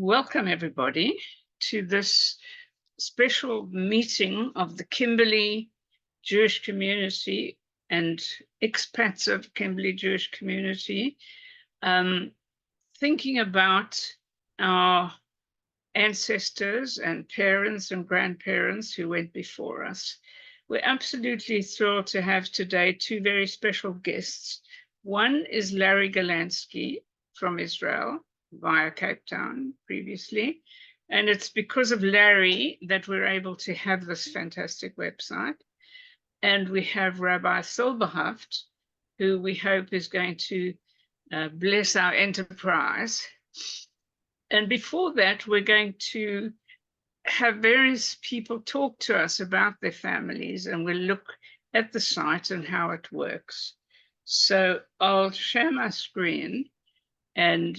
Welcome everybody to this special meeting of the Kimberley Jewish community and expats of Kimberley Jewish community, thinking about our ancestors and parents and grandparents who went before us. We're absolutely thrilled to have today two very special guests. One is Larry Galansky from Israel, via Cape Town previously. And it's because of Larry that we're able to have this fantastic website. And we have Rabbi Silberhaft, who we hope is going to bless our enterprise. And before that, we're going to have various people talk to us about their families, and we'll look at the site and how it works. So I'll share my screen and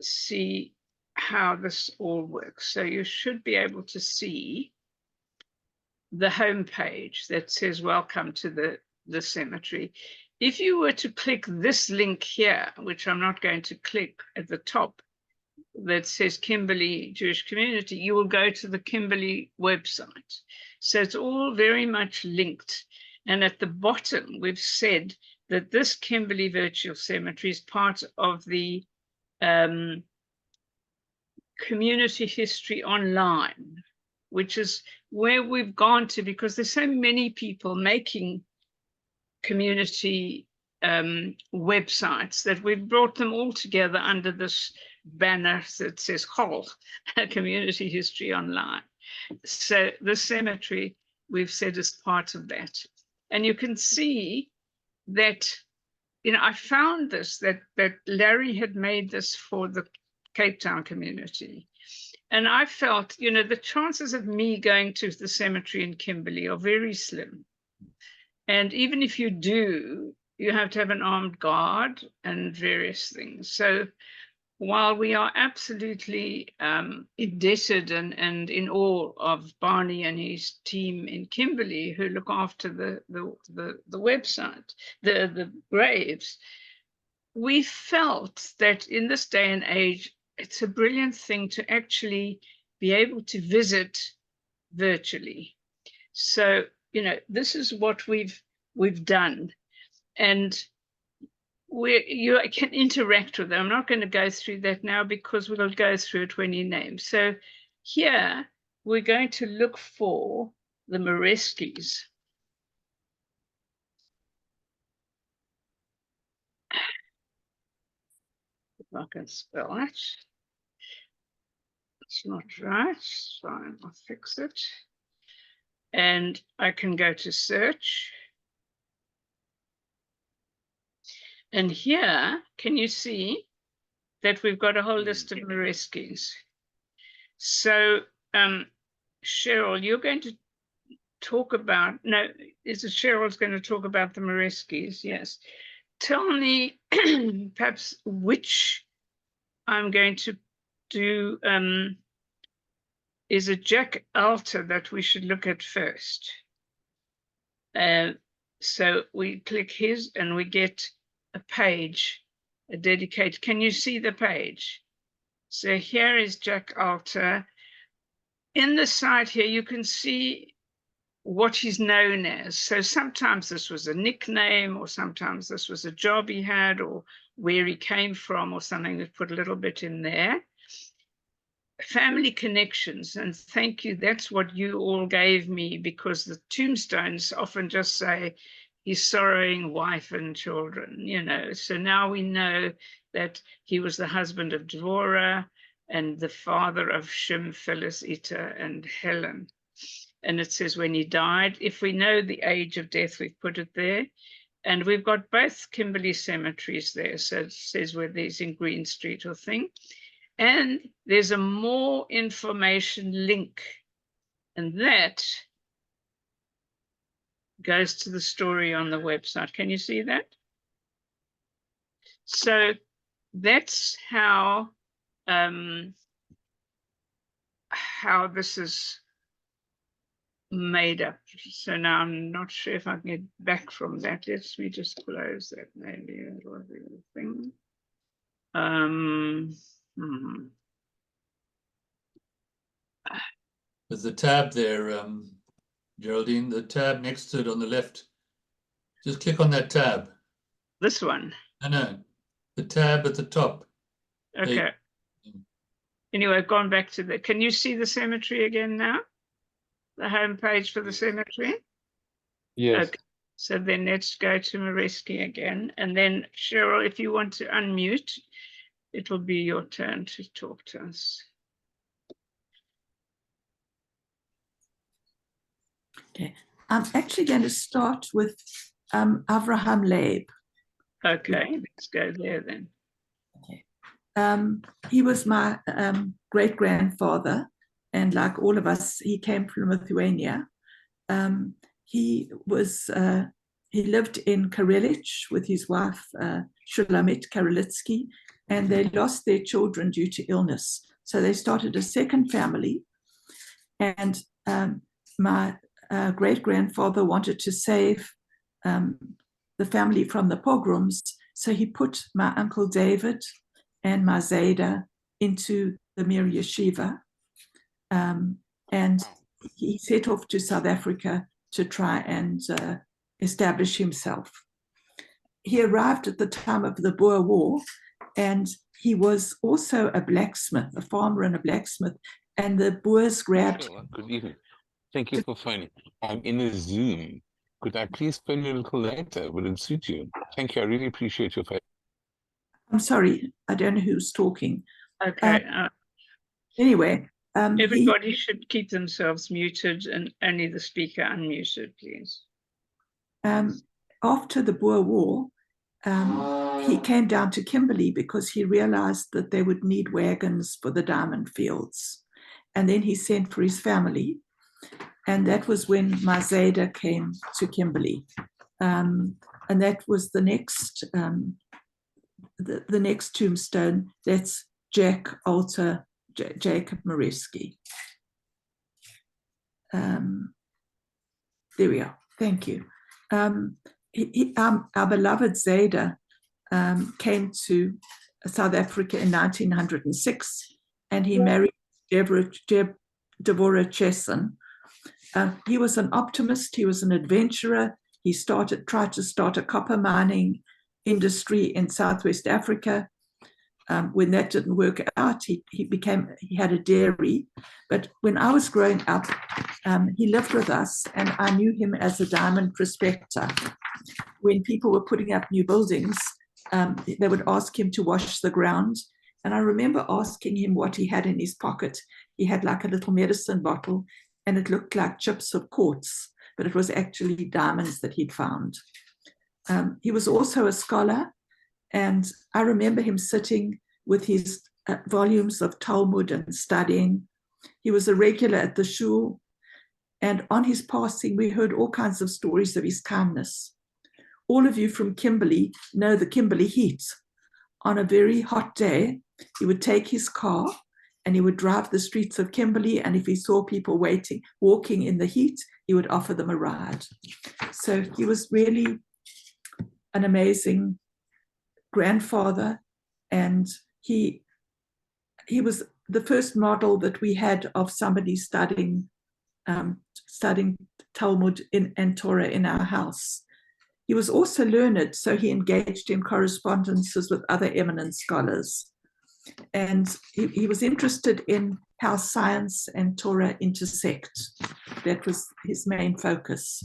see how this all works. So you should be able to see the home page that says welcome to the cemetery. If you were to click this link here, which I'm not going to click at the top, that says Kimberley Jewish Community, you will go to the Kimberley website. So it's all very much linked. And at the bottom, we've said that this Kimberley Virtual Cemetery is part of the Community History Online, which is where we've gone to because there's so many people making community websites that we've brought them all together under this banner that says Hol, Community History Online. So the cemetery, we've said, is part of that. And you can see that, you know, I found this, that Larry had made this for the Cape Town community. And I felt, you know, the chances of me going to the cemetery in Kimberley are very slim. And even if you do, you have to have an armed guard and various things. So while we are absolutely indebted and in awe of Barney and his team in Kimberley who look after the website, the graves, we felt that in this day and age, it's a brilliant thing to actually be able to visit virtually. So, you know, this is what we've done. And you can interact with them. I'm not going to go through that now because we'll go through it when you name. So here we're going to look for the Mareskys. If I can spell it. It's not right, so I'll fix it. And I can go to search. And here, can you see that we've got a whole list of Mareskys? So, Cheryl, you're going to talk about, no, is it Cheryl's going to talk about the Mareskys? Yes. Tell me perhaps which I'm going to do. Is it Jack Alter that we should look at first? So we click his and we get a page, a dedicated. Can you see the page? So here is Jack Alter. In the site here, you can see what he's known as. So sometimes this was a nickname, or sometimes this was a job he had, or where he came from, or something. We've put a little bit in there. Family connections, and thank you. That's what you all gave me, because the tombstones often just say his sorrowing wife and children, you know. So now we know that he was the husband of Dvorah and the father of Shim, Phyllis, Ita, and Helen. And it says when he died. If we know the age of death, we've put it there. And we've got both Kimberley cemeteries there. So it says where there's in Green Street or thing. And there's a more information link. And that goes to the story on the website. Can you see that? So that's how this is made up. So now I'm not sure if I can get back from that. Let me just close that. Maybe that was the thing. There's a tab there, Geraldine, the tab next to it on the left. Just click on that tab. This one. No, the tab at the top. Okay. Anyway, I've gone back to the, can you see the cemetery again now? The home page for the cemetery? Yes. Okay. So then let's go to Mareskys again. And then Cherille, if you want to unmute, it will be your turn to talk to us. Okay, I'm actually going to start with Avraham Leib. Okay, let's go there then. Okay. He was my great-grandfather, and like all of us, he came from Lithuania. He lived in Karelich with his wife, Shulamit Karelitsky, and they lost their children due to illness. So they started a second family, and my great-grandfather wanted to save the family from the pogroms, so he put my Uncle David and my Zayda into the Mir Yeshiva, and he set off to South Africa to try and establish himself. He arrived at the time of the Boer War, and he was also a blacksmith, a farmer and a blacksmith, and the Boers grabbed... Good evening. Thank you for phoning. I'm in a Zoom. Could I please phone you a little later? Would it suit you? Thank you. I really appreciate your phone. I'm sorry, I don't know who's talking. Okay. Anyway. Everybody should keep themselves muted and only the speaker unmuted, please. After the Boer War, he came down to Kimberley because he realized that they would need wagons for the diamond fields. And then he sent for his family. And that was when my Zayda came to Kimberley. And that was the next the next tombstone. That's Jacob Mareskys. There we are. Thank you. Our beloved Zayda came to South Africa in 1906, and he married Deborah Chesson. He was an optimist. He was an adventurer. He tried to start a copper mining industry in Southwest Africa. When that didn't work out, he had a dairy. But when I was growing up, he lived with us, and I knew him as a diamond prospector. When people were putting up new buildings, they would ask him to wash the ground. And I remember asking him what he had in his pocket. He had like a little medicine bottle, and it looked like chips of quartz, but it was actually diamonds that he'd found. He was also a scholar, and I remember him sitting with his volumes of Talmud and studying. He was a regular at the shul, and on his passing, we heard all kinds of stories of his kindness. All of you from Kimberley know the Kimberley heat. On a very hot day, he would take his car and he would drive the streets of Kimberley, and if he saw people walking in the heat, he would offer them a ride. So he was really an amazing grandfather, and he was the first model that we had of somebody studying Talmud and Torah in our house. He was also learned, so he engaged in correspondences with other eminent scholars. And he was interested in how science and Torah intersect. That was his main focus.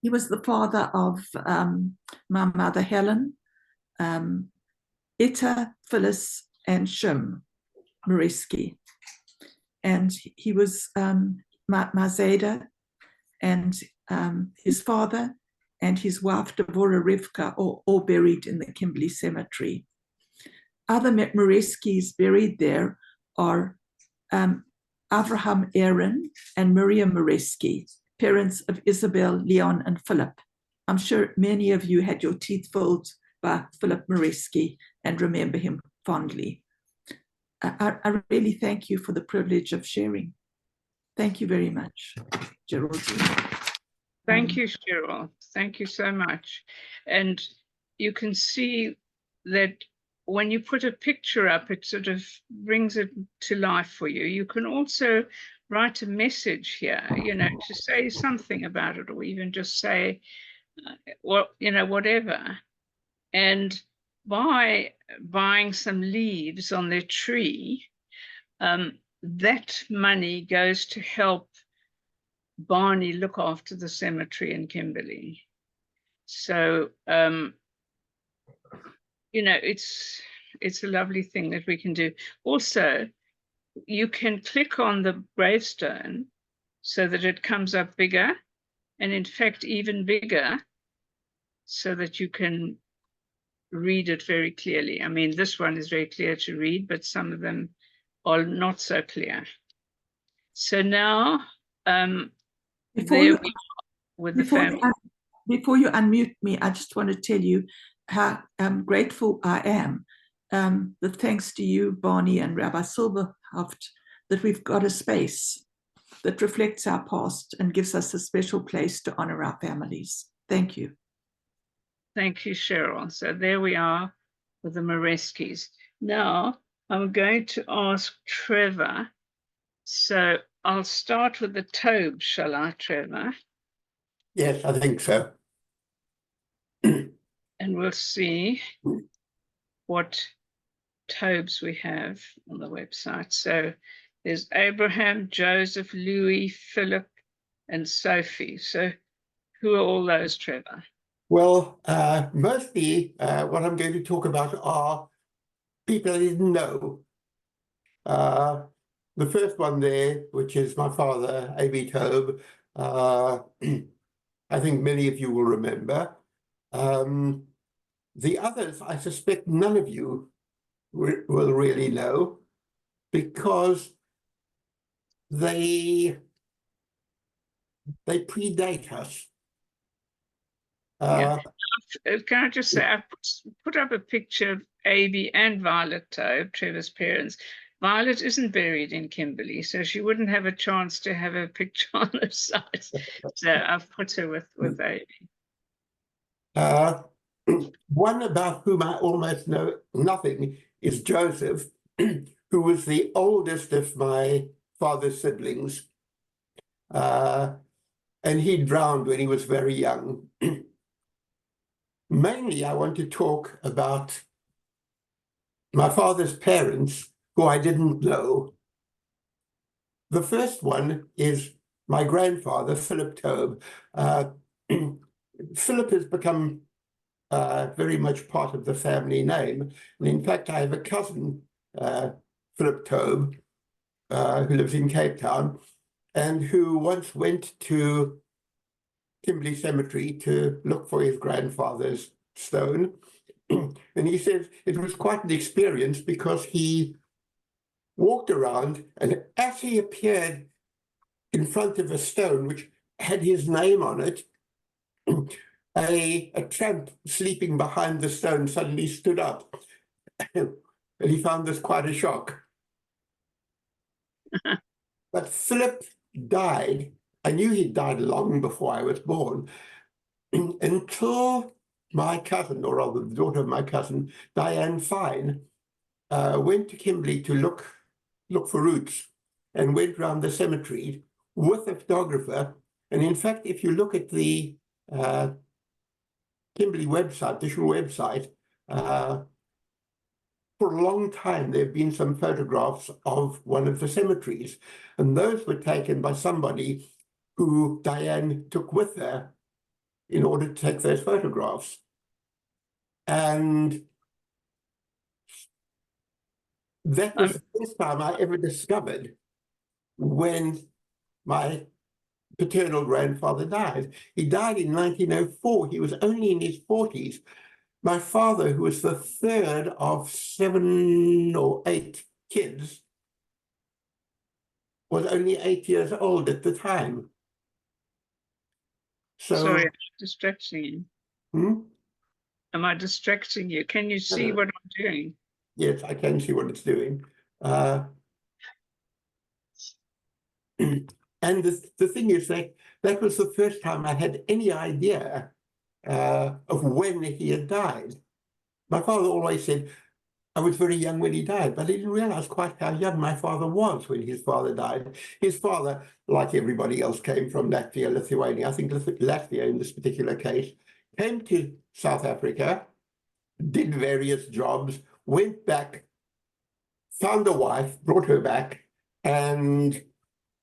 He was the father of my mother, Helen, Ita, Phyllis, and Shim Mareskys. And he was my Zayda, and his father and his wife, Deborah Rivka, all buried in the Kimberley Cemetery. Other Mareskys buried there are Avraham Aaron and Miriam Mareski, parents of Isabel, Leon, and Philip. I'm sure many of you had your teeth filled by Philip Maresky and remember him fondly. I really thank you for the privilege of sharing. Thank you very much, Geraldine. Thank you, Cherille. Thank you so much. And you can see that when you put a picture up, it sort of brings it to life for you. You can also write a message here, to say something about it, or even just say, whatever. And by buying some leaves on their tree, that money goes to help Barney look after the cemetery in Kimberley. So, it's a lovely thing that we can do. Also, you can click on the gravestone so that it comes up bigger, and in fact, even bigger, so that you can read it very clearly. I mean, this one is very clear to read, but some of them are not so clear. So now, Before there you, we are with the before family. before you unmute me, I just want to tell you how grateful I am that thanks to you, Barney and Rabbi Silberhaft, that we've got a space that reflects our past and gives us a special place to honor our families. Thank you. Thank you, Cheryl. So there we are with the Mareskys. Now I'm going to ask Trevor. So I'll start with the Toube, shall I, Trevor? Yes, I think so. And we'll see what Toubes we have on the website. So there's Abraham, Joseph, Louis, Philip, and Sophie. So who are all those, Trevor? Well, mostly what I'm going to talk about are people I didn't know. The first one there, which is my father, A.B. Toube, I think many of you will remember. The others, I suspect none of you will really know, because they predate us. Yeah. Can I just say, I put up a picture of A.B. and Violet Toube, Trevor's parents. Violet isn't buried in Kimberley, so she wouldn't have a chance to have a picture on her site. So I've put her with A.B. One about whom I almost know nothing is Joseph, who was the oldest of my father's siblings. And he drowned when he was very young. Mainly, I want to talk about my father's parents, who I didn't know. The first one is my grandfather, Philip Toube. Philip has become very much part of the family name. And in fact, I have a cousin, Philip Toube, who lives in Cape Town, and who once went to Kimberley Cemetery to look for his grandfather's stone. And he said it was quite an experience, because he walked around, and as he appeared in front of a stone which had his name on it, a tramp sleeping behind the stone suddenly stood up. And he found this quite a shock. But Philip died. I knew he died long before I was born, until my cousin, or rather the daughter of my cousin, Diane Fine, went to Kimberley to look for roots, and went around the cemetery with a photographer. And in fact, if you look at the Kimberley website, the Shul website, for a long time there have been some photographs of one of the cemeteries, and those were taken by somebody who Diane took with her in order to take those photographs. And that was the first time I ever discovered when my paternal grandfather died. He died in 1904. He was only in his 40s. My father, who was the third of 7 or 8 kids, was only 8 years old at the time. So, Sorry, I'm distracting you. Hmm? Am I distracting you? Can you see what I'm doing? Yes, I can see what it's doing. And the thing is that was the first time I had any idea of when he had died. My father always said, I was very young when he died, but I didn't realize quite how young my father was when his father died. His father, like everybody else, came from Latvia, Lithuania. I think Latvia in this particular case, came to South Africa, did various jobs, went back, found a wife, brought her back, and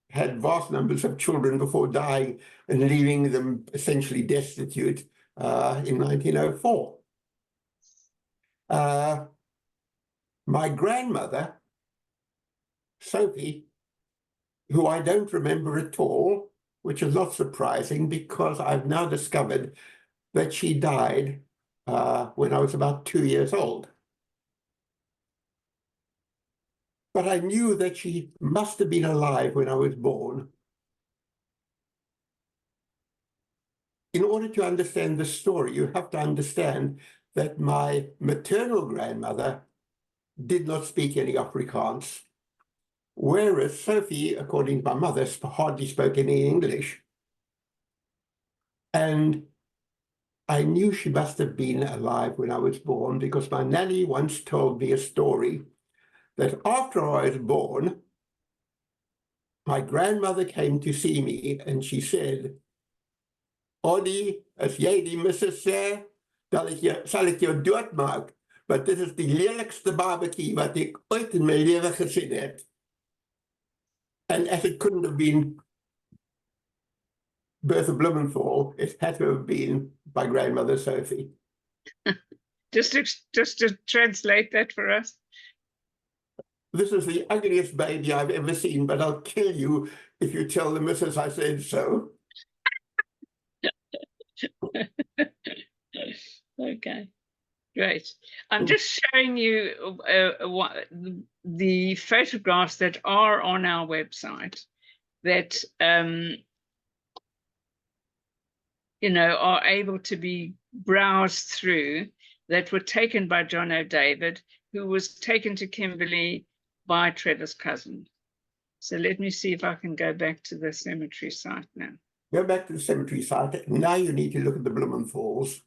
had vast numbers of children before dying and leaving them essentially destitute in 1904. My grandmother, Sophie, who I don't remember at all, which is not surprising because I've now discovered that she died when I was about 2 years old. But I knew that she must have been alive when I was born. In order to understand the story, you have to understand that my maternal grandmother did not speak any Afrikaans, whereas Sophie, according to my mother, hardly spoke any English. And I knew she must have been alive when I was born because my nanny once told me a story that after I was born, my grandmother came to see me and she said, Oddy, as jy die missus sê, sal ek jou doodmaak, want dit is die lelijkste babatjie wat ek ooit in my lewe gesien het. And as it couldn't have been Bertha Blumenthal, it had to have been my grandmother Sophie. Just to translate that for us. This is the ugliest baby I've ever seen, but I'll kill you if you tell the missus I said so. Okay, great. I'm just showing you the photographs that are on our website that you know, are able to be browsed through, that were taken by John O'David, who was taken to Kimberley by Trevor's cousin. So let me see if I can go back to the cemetery site now. Go back to the cemetery site. Now you need to look at the Blumenthals.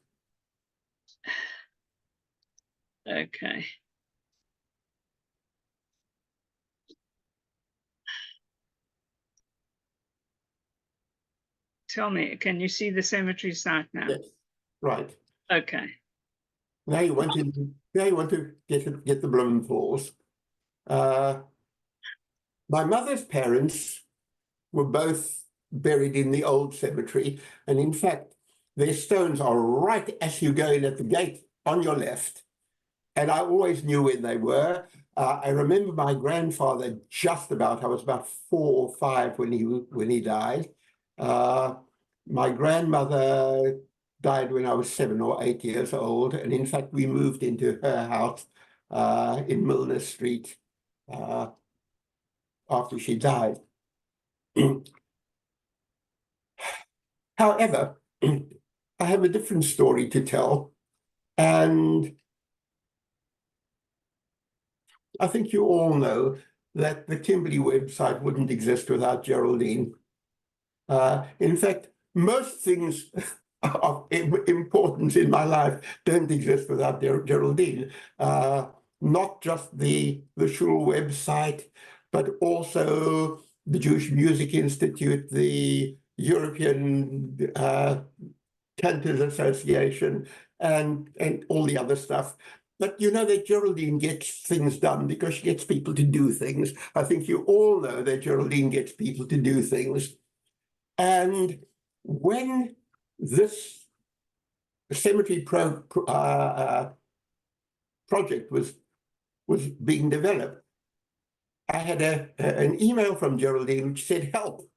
Okay. Tell me, can you see the cemetery site now? Yes, right. Okay. Now you want to get the Blumenthals. My mother's parents were both buried in the old cemetery, and in fact, their stones are right as you go in at the gate on your left. And I always knew where they were. I remember my grandfather I was about 4 or 5 when he died. My grandmother died when I was 7 or 8 years old, and in fact, we moved into her house in Milner Street after she died. However, I have a different story to tell, and I think you all know that the Kimberley website wouldn't exist without Geraldine. In fact, most things of importance in my life don't exist without Geraldine. Not just the Shul website, but also the Jewish Music Institute, the European Cantors Association, and all the other stuff. But you know that Geraldine gets things done because she gets people to do things. I think you all know that Geraldine gets people to do things. And when this cemetery project was being developed, I had an email from Geraldine which said help,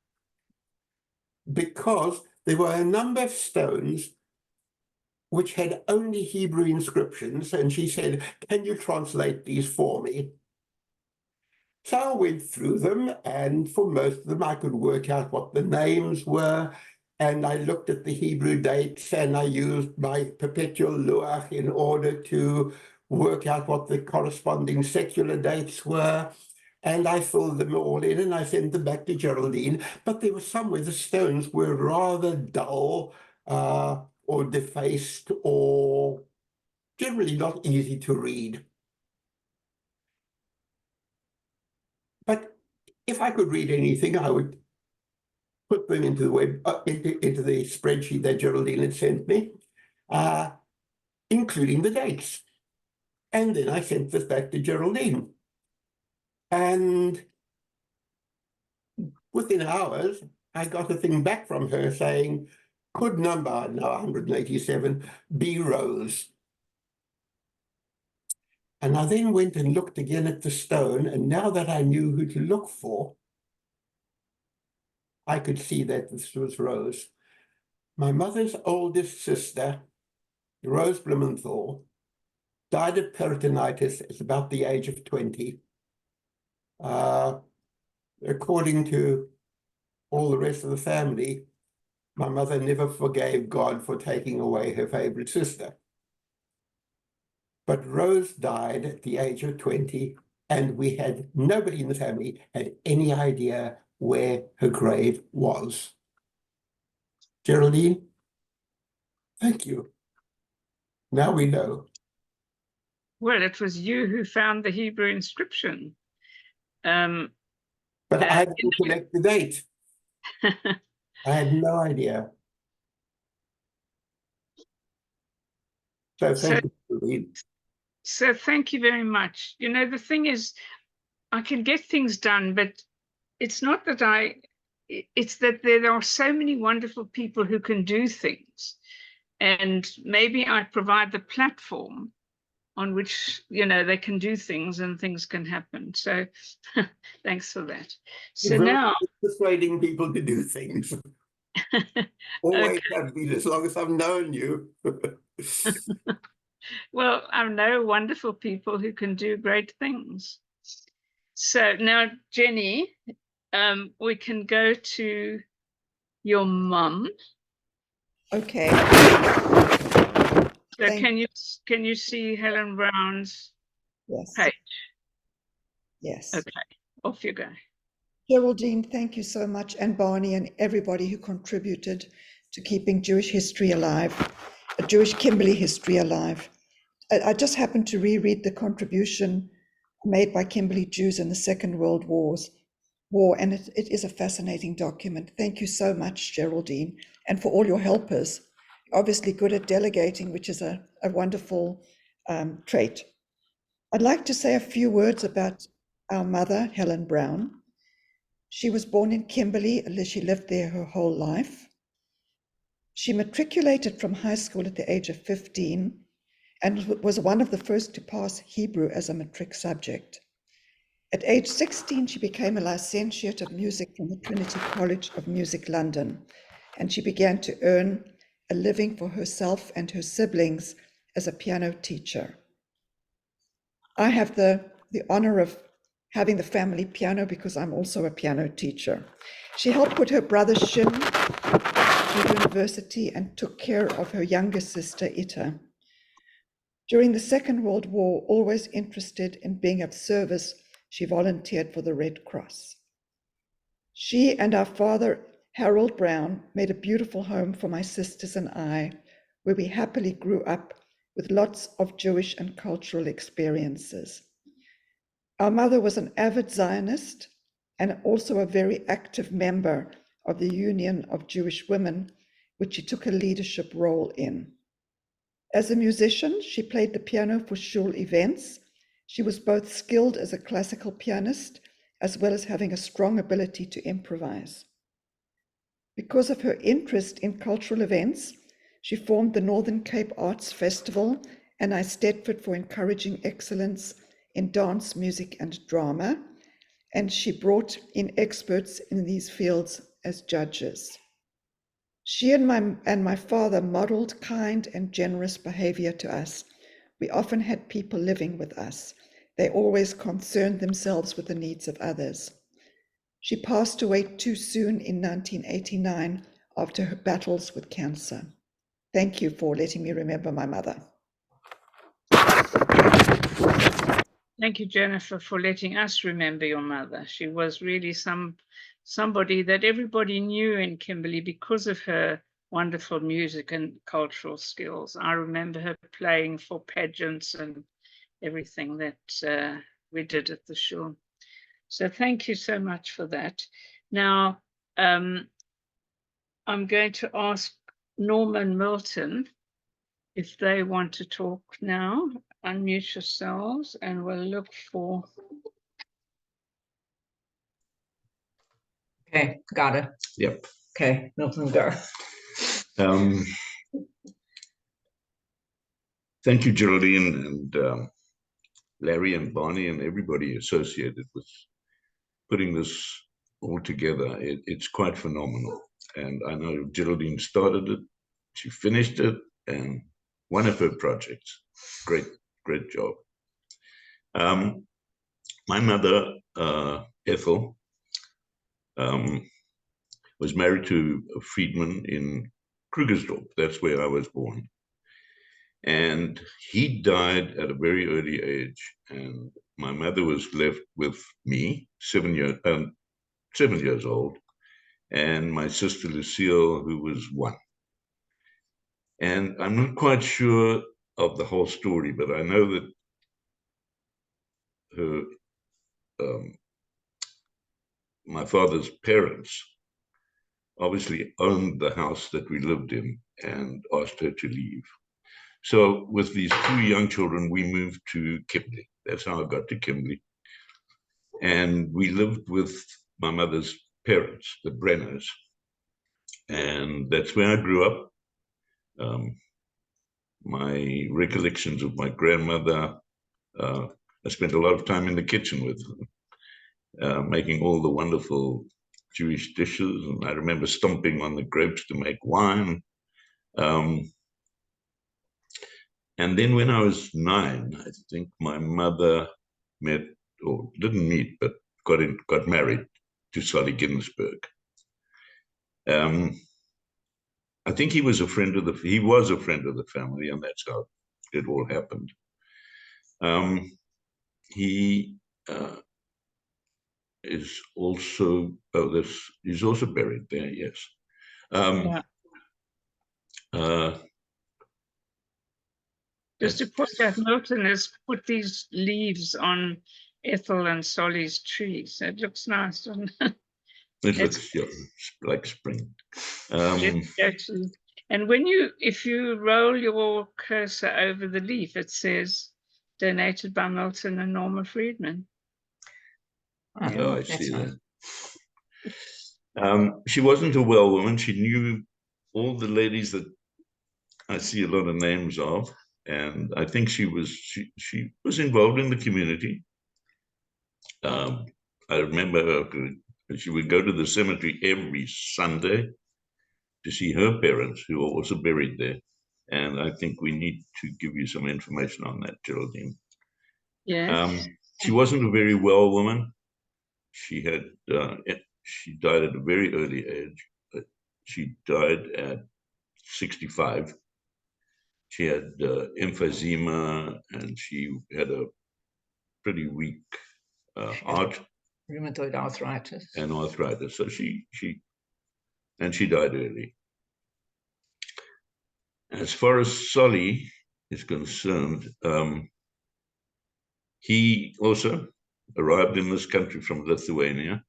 because there were a number of stones which had only Hebrew inscriptions, and she said, can you translate these for me? So I went through them, and for most of them I could work out what the names were, and I looked at the Hebrew dates, and I used my perpetual luach in order to work out what the corresponding secular dates were, and I filled them all in, and I sent them back to Geraldine, but there were some where the stones were rather dull, or defaced, or generally not easy to read. if I could read anything, I would put them into the web, into the spreadsheet that Geraldine had sent me, including the dates. And then I sent this back to Geraldine. And within hours, I got a thing back from her saying, could number, now 187, be Rose? And I then went and looked again at the stone, and now that I knew who to look for, I could see that this was Rose. My mother's oldest sister, Rose Blumenthal, died of peritonitis at about the age of 20. According to all the rest of the family, my mother never forgave God for taking away her favorite sister. But Rose died at the age of 20, and we had nobody in the family had any idea where her grave was. Geraldine, thank you. Now we know. Well, it was you who found the Hebrew inscription. But I didn't collect the date. I had no idea. So thank you, Geraldine. So thank you very much. You know, the thing is, I can get things done, but it's not that it's that there are so many wonderful people who can do things. And maybe I provide the platform on which, you know, they can do things and things can happen. So thanks for that. So You're very now good at persuading people to do things. Always have been, as long as I've known you. well, I know wonderful people who can do great things. So now, Jenny, we can go to your mum. Okay. So can you see Helen Brown's Yes. page? Yes. Okay, off you go. Geraldine, thank you so much, and Barney and everybody who contributed to keeping Jewish history alive, Jewish Kimberley history alive. I just happened to reread the contribution made by Kimberley Jews in the Second World War, and it is a fascinating document. Thank you so much, Geraldine, and for all your helpers. Obviously good at delegating, which is a wonderful trait. I'd like to say a few words about our mother, Helen Brown. She was born in Kimberley, she lived there her whole life. She matriculated from high school at the age of 15 and was one of the first to pass Hebrew as a matric subject. At age 16, she became a licentiate of music from the Trinity College of Music, London, and she began to earn a living for herself and her siblings as a piano teacher. I have the honor of having the family piano because I'm also a piano teacher. She helped put her brother Shin to university and took care of her younger sister Ita. During the Second World War, always interested in being of service, she volunteered for the Red Cross. She and our father, Harold Brown, made a beautiful home for my sisters and I, where we happily grew up with lots of Jewish and cultural experiences. Our mother was an avid Zionist and also a very active member of the Union of Jewish Women, which she took a leadership role in. As a musician, she played the piano for shul events. She was both skilled as a classical pianist as well as having a strong ability to improvise. Because of her interest in cultural events, she formed the Northern Cape Arts Festival and Eisteddfod for encouraging excellence in dance, music, and drama, and she brought in experts in these fields as judges. She and my father modeled kind and generous behavior to us. We often had people living with us. They always concerned themselves with the needs of others. She passed away too soon in 1989 after her battles with cancer. Thank you for letting me remember my mother. Thank you, Jennifer, for letting us remember your mother. She was really somebody that everybody knew in Kimberley because of her wonderful music and cultural skills. I remember her playing for pageants and everything that we did at the shul. So thank you so much for that. Now, I'm going to ask Norma and Milton if they want to talk now. Unmute yourselves and we'll look for. Okay, got it. Yep. Okay, Milton, go. Thank you, Geraldine, and Larry and Barney and everybody associated with putting this all together. It's quite phenomenal. And I know Geraldine started it, she finished it, and one of her projects. Great, great job. My mother, Ethyl, was married to a Friedman in Krugersdorp. That's where I was born. And he died at a very early age. And my mother was left with me, 7 years old, and my sister Lucille, who was 1. And I'm not quite sure of the whole story, but I know that her, my father's parents obviously owned the house that we lived in and asked her to leave. So with these 2 young children, we moved to Kimberley. That's how I got to Kimberley. And we lived with my mother's parents, the Brenners. And that's where I grew up. My recollections of my grandmother, I spent a lot of time in the kitchen with her, making all the wonderful Jewish dishes. And I remember stomping on the grapes to make wine. And then when I was 9, I think my mother met, or didn't meet, but got married to Sally Ginsburg. I think he was a friend of the family, and that's how it all happened. He is also he's also buried there. Yes. Just to point out, Milton has put these leaves on Ethyl and Solly's trees. It looks nice, doesn't it? It looks like spring. Actually. And if you roll your cursor over the leaf, it says donated by Milton and Norma Friedman. Oh, I see that. She wasn't a well woman. She knew all the ladies that I see a lot of names of. And I think she was involved in the community. I remember she would go to the cemetery every Sunday to see her parents, who are also buried there. And I think we need to give you some information on that, Geraldine. Yes. She wasn't a very well woman. She died at a very early age. She died at 65. She had emphysema, and she had a pretty weak heart. Rheumatoid arthritis. And arthritis. So she died early. As far as Solly is concerned, he also arrived in this country from Lithuania,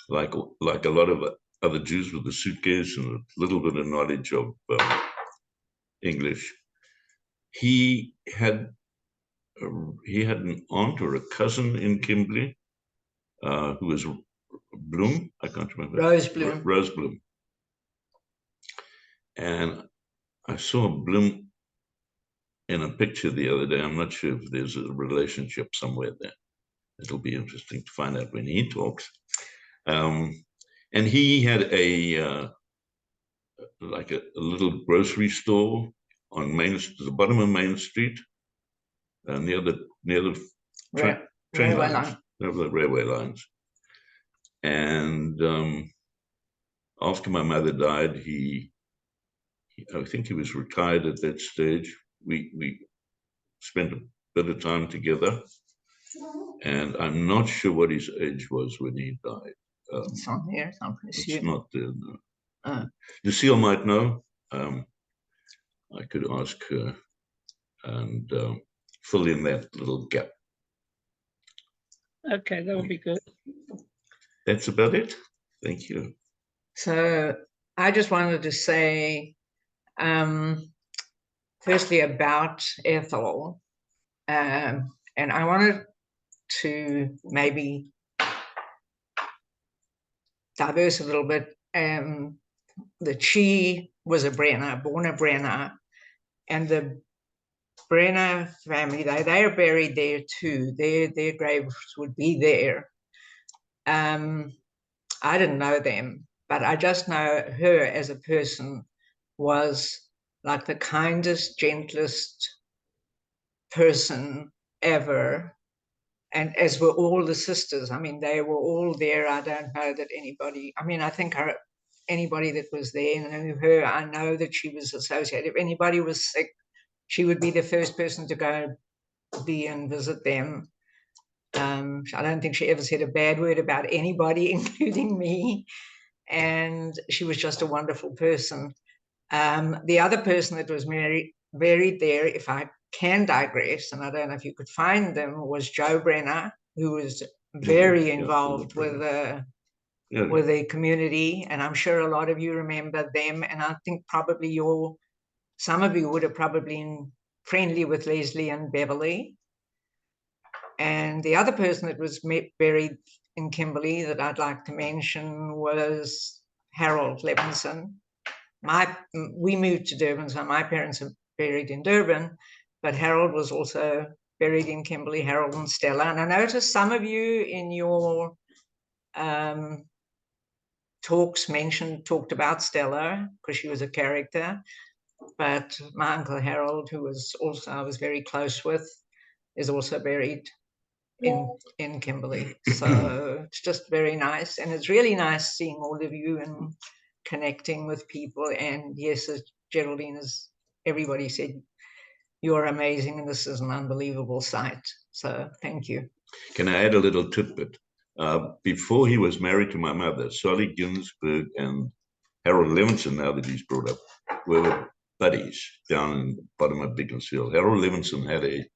like a lot of other Jews, with a suitcase and a little bit of knowledge of English. He had an aunt or a cousin in Kimberley who was Bloom. I can't remember. Rose Bloom. Rose Bloom. And I saw Bloom in a picture the other day. I'm not sure if there's a relationship somewhere there. It'll be interesting to find out when he talks. And he had a little grocery store on the bottom of Main Street, near the train lines, the railway lines. And after my mother died, I think he was retired at that stage. We spent a bit of time together, and I'm not sure what his age was when he died. It's on here, I'm it's not there. No. Lucille might know. I could ask her and fill in that little gap. Okay, that would be good. That's about it. Thank you. So I just wanted to say, firstly about Ethyl, and I wanted to maybe diverse a little bit. That she was a Brenner, born a Brenner, and the Brenner family, they are buried there too. Their graves would be there. I didn't know them, but I just know her as a person was like the kindest, gentlest person ever. And as were all the sisters. I mean, they were all there. I don't know that anybody, I mean, I think anybody that was there knew her. I know that she was associated. If anybody was sick, she would be the first person to go be and visit them. I don't think she ever said a bad word about anybody, including me. And she was just a wonderful person. The other person that was buried there, if I can digress, and I don't know if you could find them, was Joe Brenner, who was very involved with the community. And I'm sure a lot of you remember them. And I think probably some of you would have probably been friendly with Leslie and Beverly. And the other person that was buried in Kimberley that I'd like to mention was Harold Levinson. We moved to Durban, so my parents are buried in Durban, but Harold was also buried in Kimberley, Harold and Stella. And I noticed some of you in your talks talked about Stella because she was a character, but my uncle Harold, who was also I was very close with, is also buried in Kimberley. So it's just very nice, and it's really nice seeing all of you and connecting with people. And yes, as Geraldine, as everybody said, you're amazing, and this is an unbelievable sight. So thank you. Can I add a little tidbit? Before he was married to my mother, Solly Ginsburg and Harold Levinson, now that he's brought up, were buddies down in the bottom of Beaconsfield. Harold Levinson had a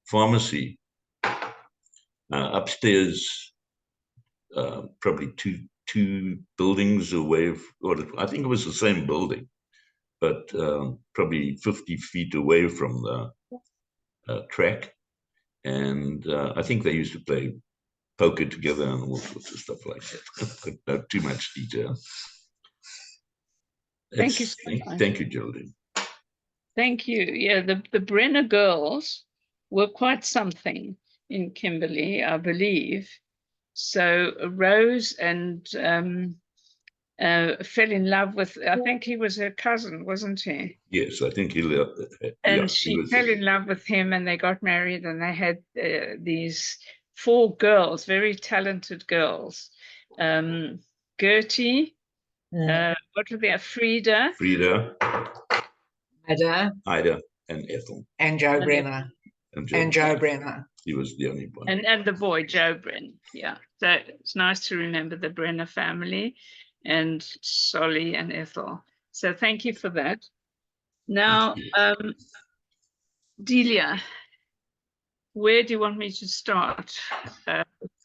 pharmacy upstairs, probably two buildings away, or I think it was the same building, but probably 50 feet away from the track. And I think they used to play poker together and all sorts of stuff like that. Not too much detail. Thank you so much. Thank you, Geraldine. Thank you. Yeah, the Brenner girls were quite something in Kimberley, I believe. So Rose and fell in love with, I think he was her cousin, wasn't he? Yes, I think he lived. And she fell in love with him, and they got married, and they had these 4 girls, very talented girls. Gertie, what were they? Frida, Ida, and Ethyl. and Joe Brenner. And Joe Brenner. He was the only one. and the boy, Joe Brenner. Yeah, so it's nice to remember the Brenner family and Solly and Ethyl. So thank you for that. Now, Delia, where do you want me to start,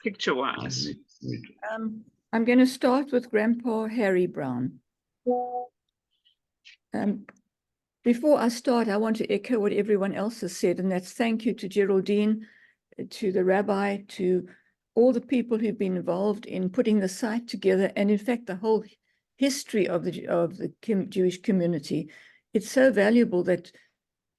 picture-wise? I'm going to start with Grandpa Harry Brown. Before I start, I want to echo what everyone else has said, and that's thank you to Geraldine, to the rabbi, to all the people who've been involved in putting the site together, and in fact, the whole history of the Jewish community. It's so valuable that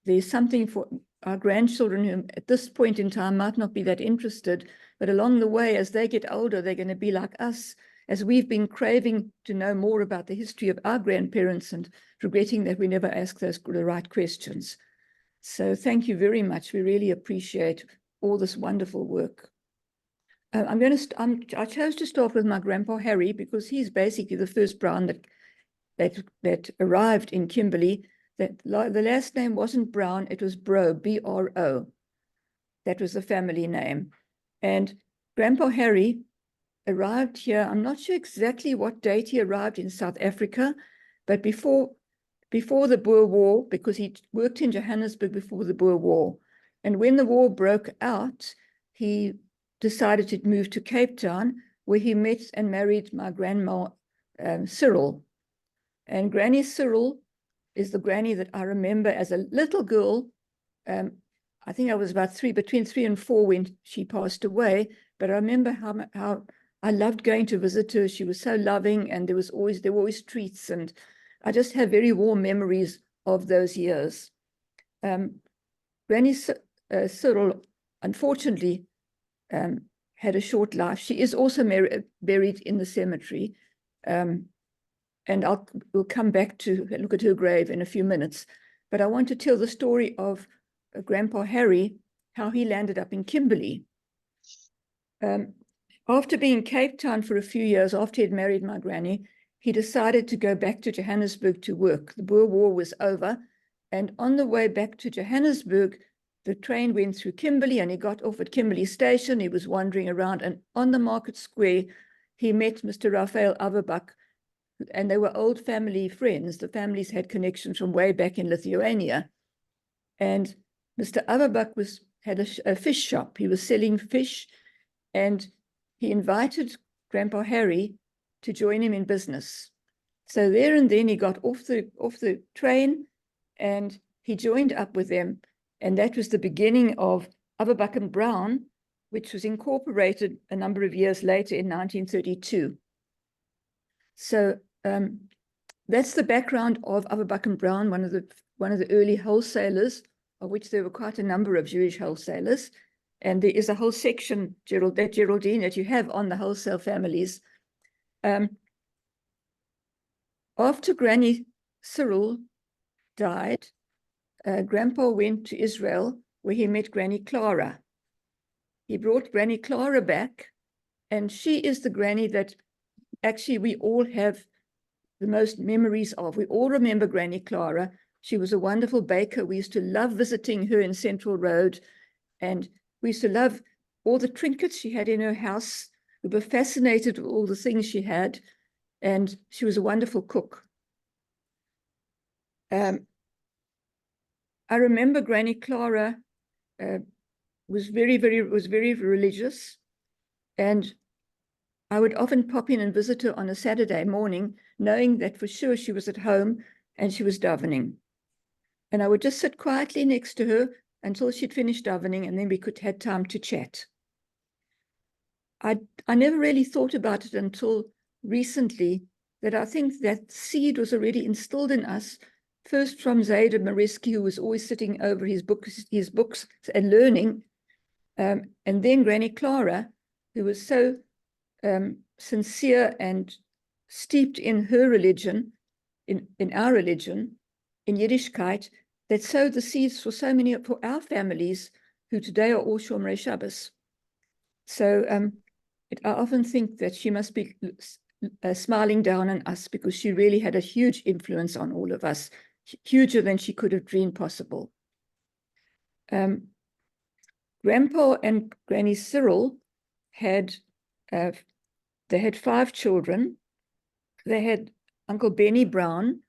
there's something for our grandchildren who at this point in time might not be that interested, but along the way, as they get older, they're going to be like us, as we've been craving to know more about the history of our grandparents and regretting that we never ask the right questions. So thank you very much. We really appreciate all this wonderful work. I chose to start with my Grandpa Harry because he's basically the first Brown that arrived in Kimberley. The last name wasn't Brown, it was Bro, B-R-O. That was the family name. And Grandpa Harry arrived here, I'm not sure exactly what date he arrived in South Africa, but before the Boer War, because he worked in Johannesburg before the Boer War. And when the war broke out, he decided to move to Cape Town, where he met and married my grandma, Cherille. And Granny Cherille is the granny that I remember as a little girl. I think I was about between 3 and 4 when she passed away, but I remember how I loved going to visit her. She was so loving, and there were always treats, and I just have very warm memories of those years. Granny Cherille, unfortunately, had a short life. She is also buried in the cemetery, and we'll come back to look at her grave in a few minutes. But I want to tell the story of Grandpa Harry, how he landed up in Kimberley. After being in Cape Town for a few years, after he had married my granny, he decided to go back to Johannesburg to work. The Boer War was over, and on the way back to Johannesburg, the train went through Kimberley, and he got off at Kimberley Station. He was wandering around, and on the market square, he met Mr. Raphael Averbach, and they were old family friends. The families had connections from way back in Lithuania. And Mr. Averbach had a fish shop. He was selling fish, and he invited Grandpa Harry to join him in business. So there and then he got off the train, and he joined up with them. And that was the beginning of Averbach and Brown, which was incorporated a number of years later in 1932. So that's the background of Averbach and Brown, one of the early wholesalers, of which there were quite a number of Jewish wholesalers. And there is a whole section, Geraldine, that you have on the wholesale families. After Granny Cherille died, Grandpa went to Israel, where he met Granny Clara. He brought Granny Clara back, and she is the granny that actually we all have the most memories of. We all remember Granny Clara. She was a wonderful baker. We used to love visiting her in Central Road, and we used to love all the trinkets she had in her house. We were fascinated with all the things she had, and she was a wonderful cook. I remember Granny Clara was very religious, and I would often pop in and visit her on a Saturday morning, knowing that for sure she was at home and she was davening. And I would just sit quietly next to her until she'd finished davening, and then we could have time to chat. I never really thought about it until recently, that I think that seed was already instilled in us, first from Zayda Mareskys, who was always sitting over his books and learning, and then Granny Clara, who was so sincere and steeped in her religion, in our religion, in Yiddishkeit, that sowed the seeds for so many, for our families, who today are all Shomrei Shabbos. So I often think that she must be smiling down on us, because she really had a huge influence on all of us, huger than she could have dreamed possible. Grandpa and Granny Cherille had 5 children. They had Uncle Benny Brown,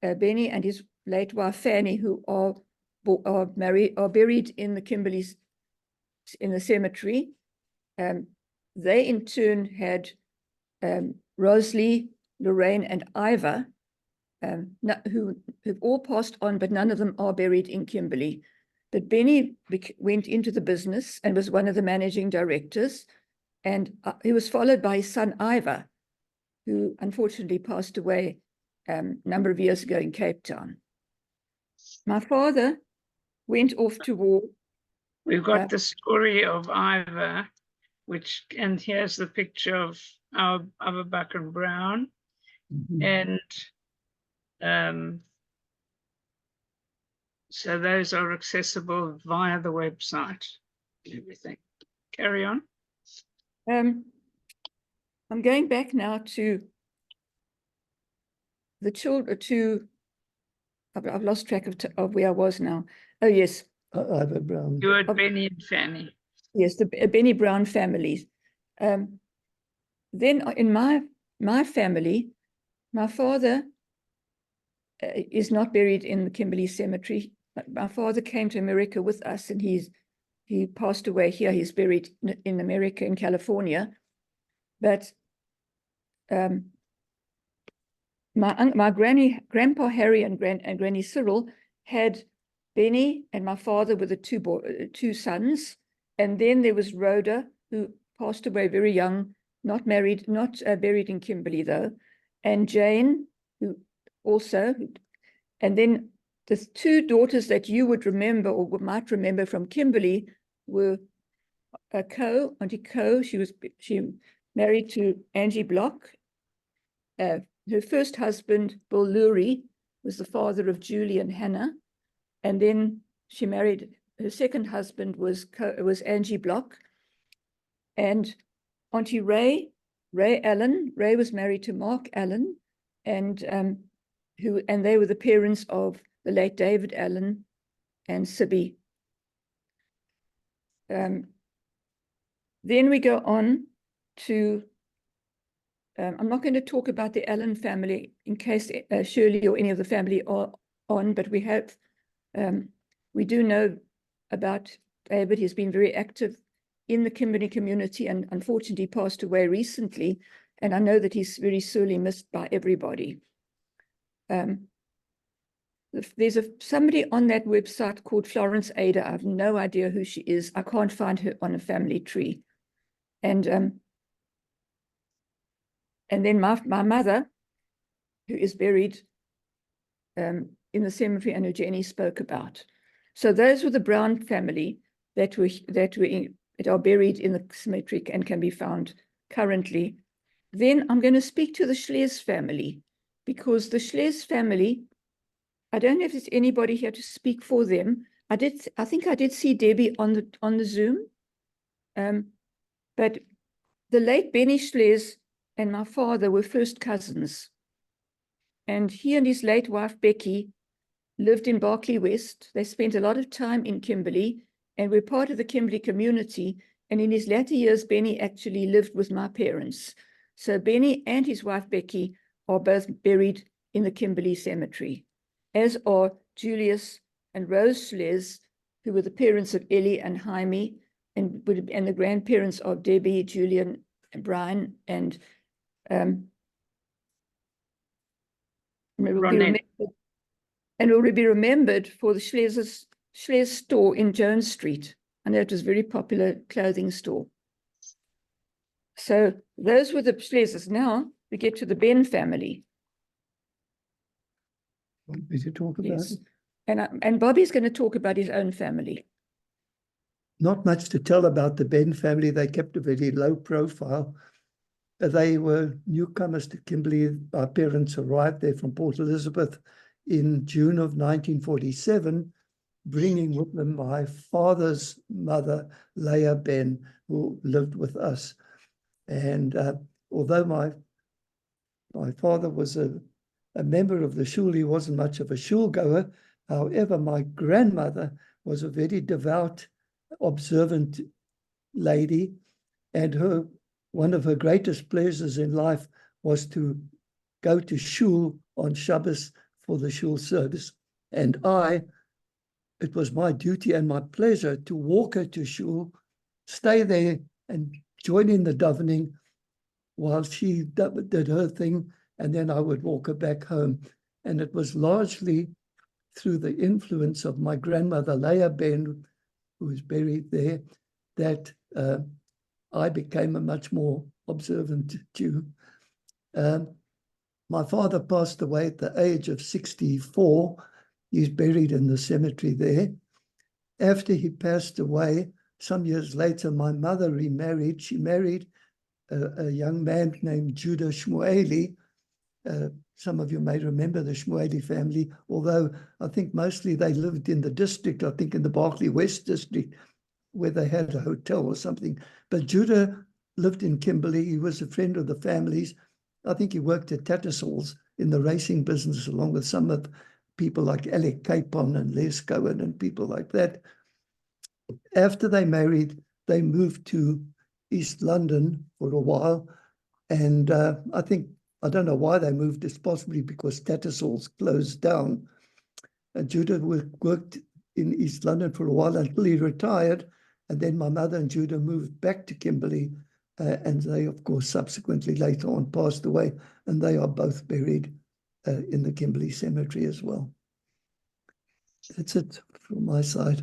Benny and his late wife Fanny, who are buried in the Kimberleys in the cemetery. They in turn had Rosalie, Lorraine, and Iva, who have all passed on, but none of them are buried in Kimberley. But Benny went into the business and was one of the managing directors, and he was followed by his son Iva, who unfortunately passed away a number of years ago in Cape Town. My father went off to war. We've got the story of Iva, and here's the picture of our Averbach and Brown. And so those are accessible via the website. Everything. Carry on. I'm going back now to the children. I've lost track of where I was now. Oh yes, Iva Brown. You had Benny and Fanny. Yes, the Benny Brown families. Then in my family, my father is not buried in the Kimberley Cemetery. My father came to America with us, and he's he passed away here. He's buried in America, in California. But my grandpa Harry and Granny Cyril had Benny and my father with the two sons. And then there was Rhoda, who passed away very young, not married, not buried in Kimberley though. And Jane, who also, and then the two daughters that you would remember or might remember from Kimberley were Auntie Co. She married to Angie Block. Her first husband, Bill Lurie, was the father of Julie and Hannah. And then she married, her second husband was Angie Block. And Auntie Ray Allen. Ray was married to Mark Allen, and they were the parents of the late David Allen and Sibby. Then we go on to, I'm not going to talk about the Allen family in case Shirley or any of the family are on, but we do know about David. He's been very active in the Kimberley community and unfortunately passed away recently. And I know that he's very sorely missed by everybody. There's somebody on that website called Florence Ada. I have no idea who she is. I can't find her on a family tree. And then my mother, who is buried in the cemetery and who Jenny spoke about. So those were the Brown family that are buried in the cemetery and can be found currently. Then I'm going to speak to the Shles family, because the Shles family, I don't know if there's anybody here to speak for them. I think I did see Debbie on the Zoom. But the late Benny Shles and my father were first cousins. And he and his late wife, Becky, lived in Berkeley West. They spent a lot of time in Kimberley and were part of the Kimberley community. And in his latter years, Benny actually lived with my parents. So Benny and his wife, Becky, are both buried in the Kimberley cemetery, as are Julius and Rose Shles, who were the parents of Ellie and Jaime, and the grandparents of Debbie, Julian, and Brian, and will be remembered for the Shles store in Jones Street. I know it was a very popular clothing store. So those were the Shleses. Now we get to the Benn family. Want me to talk about Yes. it? And Bobby's going to talk about his own family. Not much to tell about the Benn family. They kept a very low profile. They were newcomers to Kimberley. Our parents arrived there from Port Elizabeth in June of 1947, bringing with them my father's mother, Leah Benn, who lived with us. And although my father was a member of the shul, he wasn't much of a shul goer. However, my grandmother was a very devout, observant lady, and one of her greatest pleasures in life was to go to shul on Shabbos for the shul service. And it was my duty and my pleasure to walk her to shul, stay there and join in the davening while she did her thing, and then I would walk her back home. And it was largely through the influence of my grandmother, Leah Benn, who is buried there, that I became a much more observant Jew. My father passed away at the age of 64. He's buried in the cemetery there. After he passed away, some years later, my mother remarried. She married a young man named Judah Shmueli. Some of you may remember the Shmueli family, although I think mostly they lived in the district, I think in the Berkeley West district, where they had a hotel or something. But Judah lived in Kimberley. He was a friend of the family's. I think he worked at Tattersall's in the racing business, along with some of people like Alec Capon and Les Cohen and people like that. After they married, they moved to East London for a while. And I don't know why they moved. It's possibly because Tattersall's closed down. Judah worked in East London for a while until he retired. And then my mother and Judah moved back to Kimberley, and they, of course, subsequently later on passed away, and they are both buried in the Kimberley Cemetery as well. That's it from my side.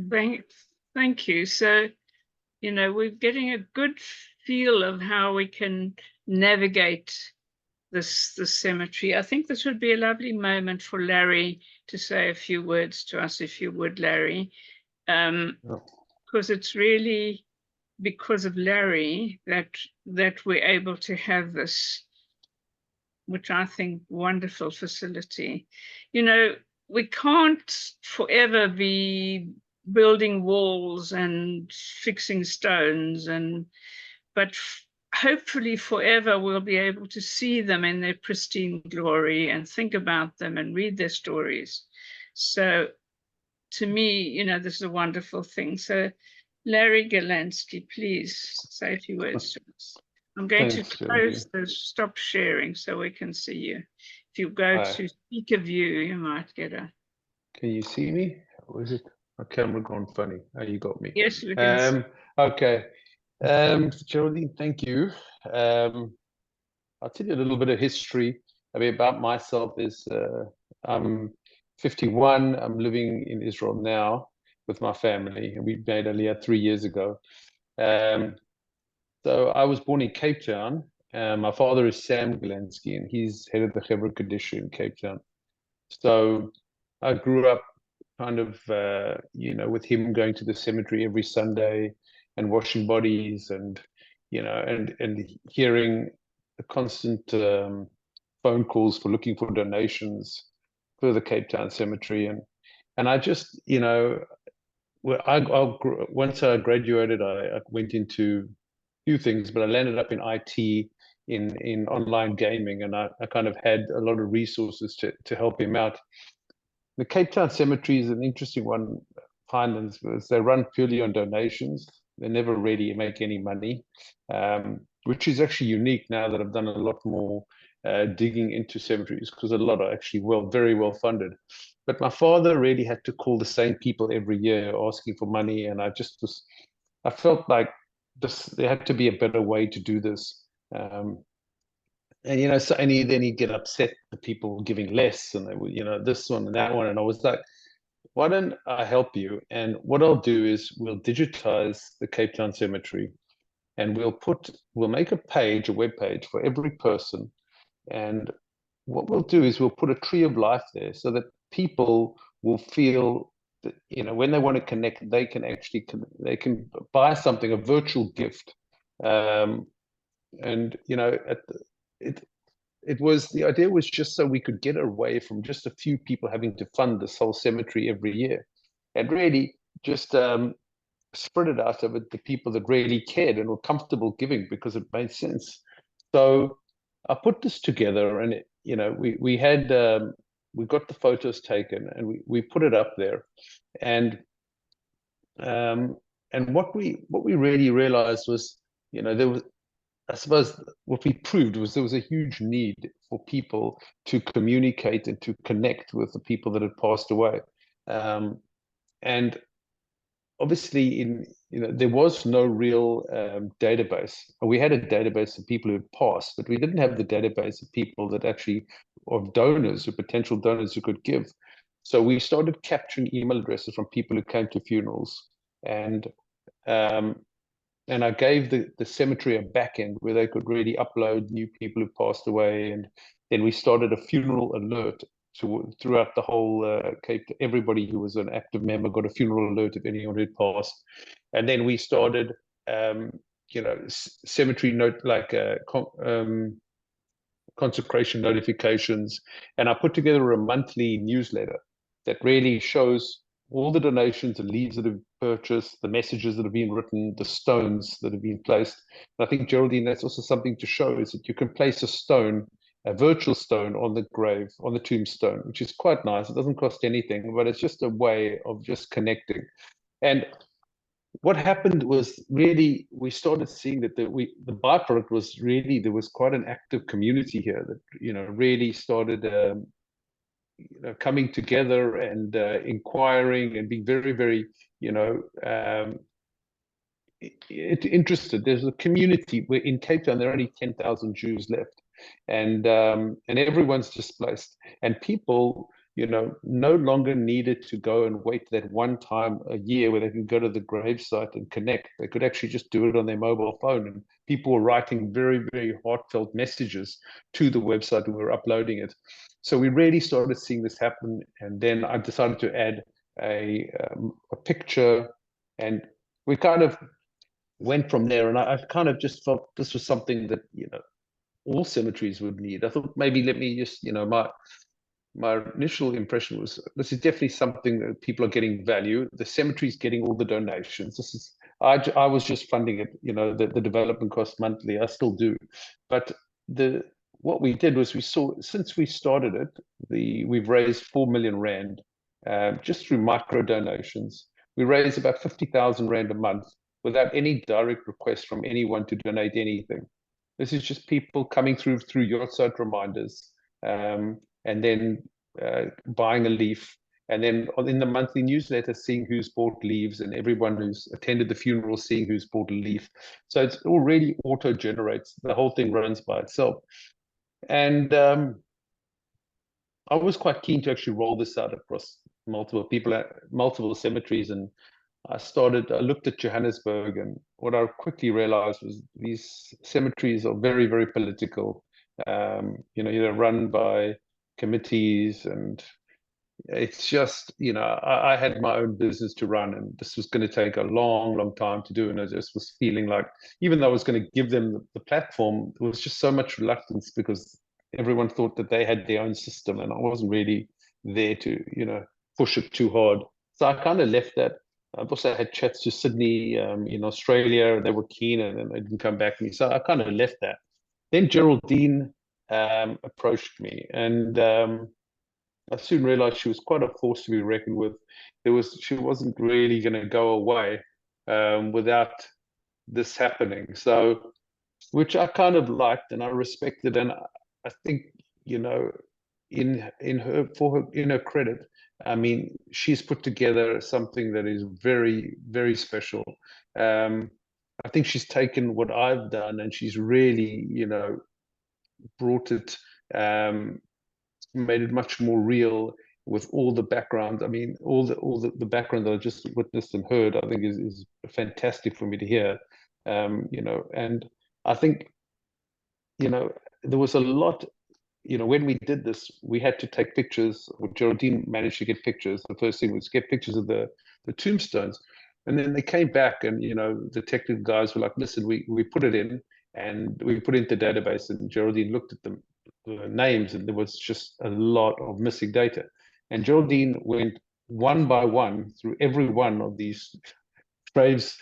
Thank you. So, you know, we're getting a good feel of how we can navigate this cemetery. I think this would be a lovely moment for Larry to say a few words to us, if you would, Larry, because it's really because of Larry that we're able to have this, which I think wonderful facility. You know, we can't forever be building walls and fixing stones, but hopefully forever we'll be able to see them in their pristine glory and think about them and read their stories. So to me, you know, this is a wonderful thing. So Larry Galansky, please say a few words to us. I'm going to close the stop sharing so we can see you. If you go to speaker view, you might get a... Can you see me? Or is it my camera gone funny? Oh, you got me. Yes, we can see. Okay. Geraldine, thank you. I'll tell you a little bit of history. I mean, about myself is I'm 51. I'm living in Israel now with my family, and we made Aliyah 3 years ago. So I was born in Cape Town. My father is Sam Galansky, and he's head of the Chevra Kadisha in Cape Town. So I grew up kind of, you know, with him going to the cemetery every Sunday and washing bodies, and, you know, and hearing the constant phone calls for looking for donations for the Cape Town cemetery. And I just, you know, once I graduated, I went into a few things, but I landed up in IT, in online gaming, and I kind of had a lot of resources to help him out. The Cape Town Cemetery is an interesting one, Highlands, because they run purely on donations. They never really make any money, which is actually unique now that I've done a lot more digging into cemeteries, because a lot are actually very well funded. But my father really had to call the same people every year asking for money, and I felt like there had to be a better way to do this. And, you know, so then he'd get upset at people giving less, and they would, you know, this one and that one. And I was like, why don't I help you? And what I'll do is we'll digitize the Cape Town Cemetery, and we'll make a web page for every person. And what we'll do is we'll put a tree of life there so that people will feel that, you know, when they want to connect, they can buy something, a virtual gift. And, you know, the idea was just so we could get away from just a few people having to fund this whole cemetery every year, and really just spread it out over the people that really cared and were comfortable giving because it made sense. So I put this together, and you know, we got the photos taken, and we put it up there, and what we really realized was, you know, I suppose what we proved was there was a huge need for people to communicate and to connect with the people that had passed away. And obviously, you know, there was no real database. We had a database of people who had passed, but we didn't have the database of people that actually, of donors, or potential donors who could give. So we started capturing email addresses from people who came to funerals, and I gave the cemetery a backend where they could really upload new people who passed away. And then we started a funeral alert throughout the whole Cape. Everybody who was an active member got a funeral alert if anyone had passed. And then we started, you know, cemetery note, like consecration notifications. And I put together a monthly newsletter that really shows all the donations, the leaves that have been purchased, the messages that have been written, the stones that have been placed. And I think, Geraldine, that's also something to show, is that you can place a virtual stone on the grave, on the tombstone, which is quite nice. It doesn't cost anything, but it's just a way of just connecting. And what happened was, really, we started seeing that the byproduct was really, there was quite an active community here that, you know, really started you know, coming together and inquiring and being very, very, you know, interested. There's a community where in Cape Town there are only 10,000 Jews left, and everyone's displaced, and people, you know, no longer needed to go and wait that one time a year where they can go to the gravesite and connect. They could actually just do it on their mobile phone, and people were writing very, very heartfelt messages to the website, and we were uploading it. So we really started seeing this happen, and then I decided to add a picture, and we kind of went from there. And I kind of just felt this was something that, you know, all cemeteries would need. I thought maybe let me just, you know, my initial impression was this is definitely something that people are getting value. The cemetery's getting all the donations. This is I was just funding it, you know, the development cost monthly. I still do, but what we did was we saw, since we started it, we've raised 4 million rand just through micro donations. We raise about 50,000 rand a month without any direct request from anyone to donate anything. This is just people coming through yahrzeit reminders, and then buying a leaf, and then in the monthly newsletter seeing who's bought leaves, and everyone who's attended the funeral seeing who's bought a leaf. So it's already auto-generates. The whole thing runs by itself. And I was quite keen to actually roll this out across multiple people at multiple cemeteries, and I looked at Johannesburg, and what I quickly realized was these cemeteries are very, very political. You know, they're run by committees, and it's just, you know, I had my own business to run, and this was going to take a long, long time to do. And I just was feeling like, even though I was going to give them the platform, there was just so much reluctance because everyone thought that they had their own system, and I wasn't really there to, you know, push it too hard. So I kind of left that. I've also had chats to Sydney in Australia, and they were keen, and then they didn't come back to me. So I kind of left that. Then Geraldine approached me, and I soon realized she was quite a force to be reckoned with. She wasn't really going to go away without this happening. So, which I kind of liked and I respected, and I think, you know, in her credit, I mean, she's put together something that is very, very special. I think she's taken what I've done and she's really, you know, brought it, made it much more real with all the background. I mean, all the background that I just witnessed and heard, I think is fantastic for me to hear. You know, and I think, you know, there was a lot. You know, when we did this, we had to take pictures, or Geraldine managed to get pictures. The first thing was get pictures of the tombstones. And then they came back, and, you know, the technical guys were like, listen, we put it in, and we put it into the database, and Geraldine looked at the names, and there was just a lot of missing data. And Geraldine went one by one through every one of these graves,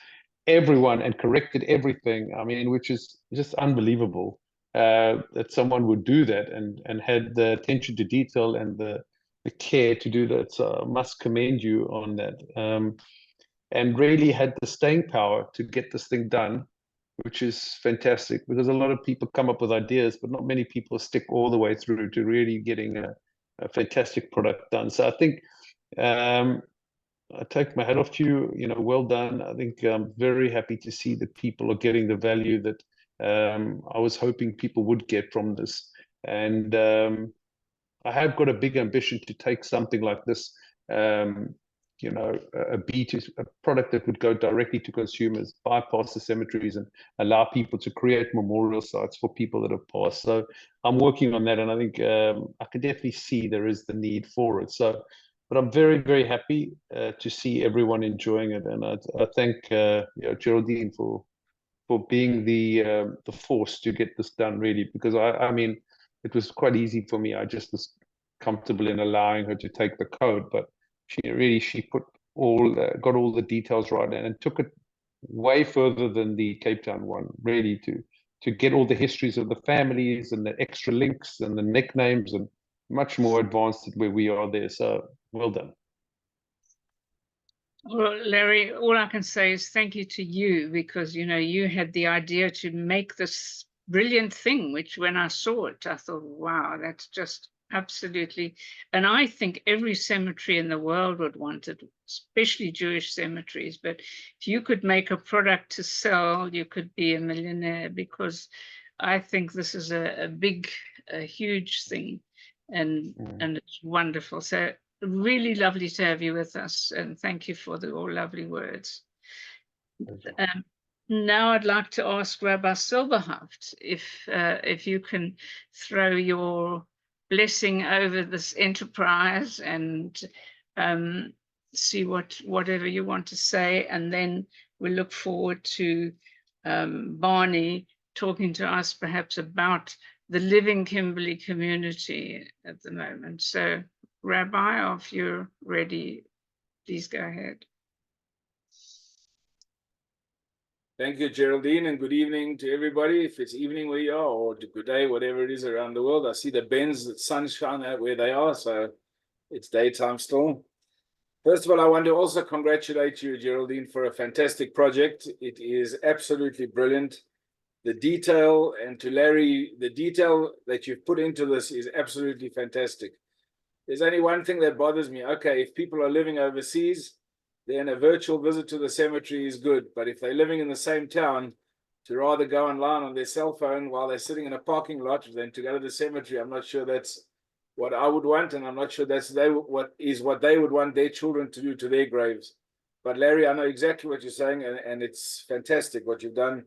everyone, and corrected everything. I mean, which is just unbelievable. That someone would do that and had the attention to detail and the care to do that. So I must commend you on that. And really had the staying power to get this thing done, which is fantastic, because a lot of people come up with ideas, but not many people stick all the way through to really getting a fantastic product done. So I think I take my hat off to you. You know, well done. I think I'm very happy to see that people are getting the value that I was hoping people would get from this. And I have got a big ambition to take something like this, you know, a product that would go directly to consumers, bypass the cemeteries, and allow people to create memorial sites for people that have passed. So I'm working on that, and I think I can definitely see there is the need for it. So, but I'm very, very happy to see everyone enjoying it, and I thank you know, Geraldine for being the force to get this done, really, because I mean, it was quite easy for me. I just was comfortable in allowing her to take the code, but she put got all the details right, and took it way further than the Cape Town one, really, to get all the histories of the families and the extra links and the nicknames, and much more advanced than where we are there. So well done. Well, Larry, all I can say is thank you to you, because, you know, you had the idea to make this brilliant thing, which when I saw it, I thought, wow, that's just Absolutely. And I think every cemetery in the world would want it, especially Jewish cemeteries. But if you could make a product to sell, you could be a millionaire, because I think this is a big, a huge thing. And it's wonderful. So really lovely to have you with us. And thank you for the all lovely words. Now I'd like to ask Rabbi Silberhaft if you can throw your blessing over this enterprise and see whatever you want to say, and then we look forward to Barney talking to us perhaps about the living Kimberley community at the moment. So Rabbi, if you're ready, please go ahead. Thank you, Geraldine, and good evening to everybody. If it's evening where you are, or good day, whatever it is around the world. I see the Benns, the sunshine out where they are, so it's daytime still. First of all, I want to also congratulate you, Geraldine, for a fantastic project. It is absolutely brilliant. The detail, and to Larry, the detail that you've put into this is absolutely fantastic. There's only one thing that bothers me. Okay, if people are living overseas, then a virtual visit to the cemetery is good. But if they're living in the same town, to rather go online on their cell phone while they're sitting in a parking lot than to go to the cemetery, I'm not sure that's what I would want, and I'm not sure that's what they would want their children to do to their graves. But Larry, I know exactly what you're saying, and it's fantastic what you've done.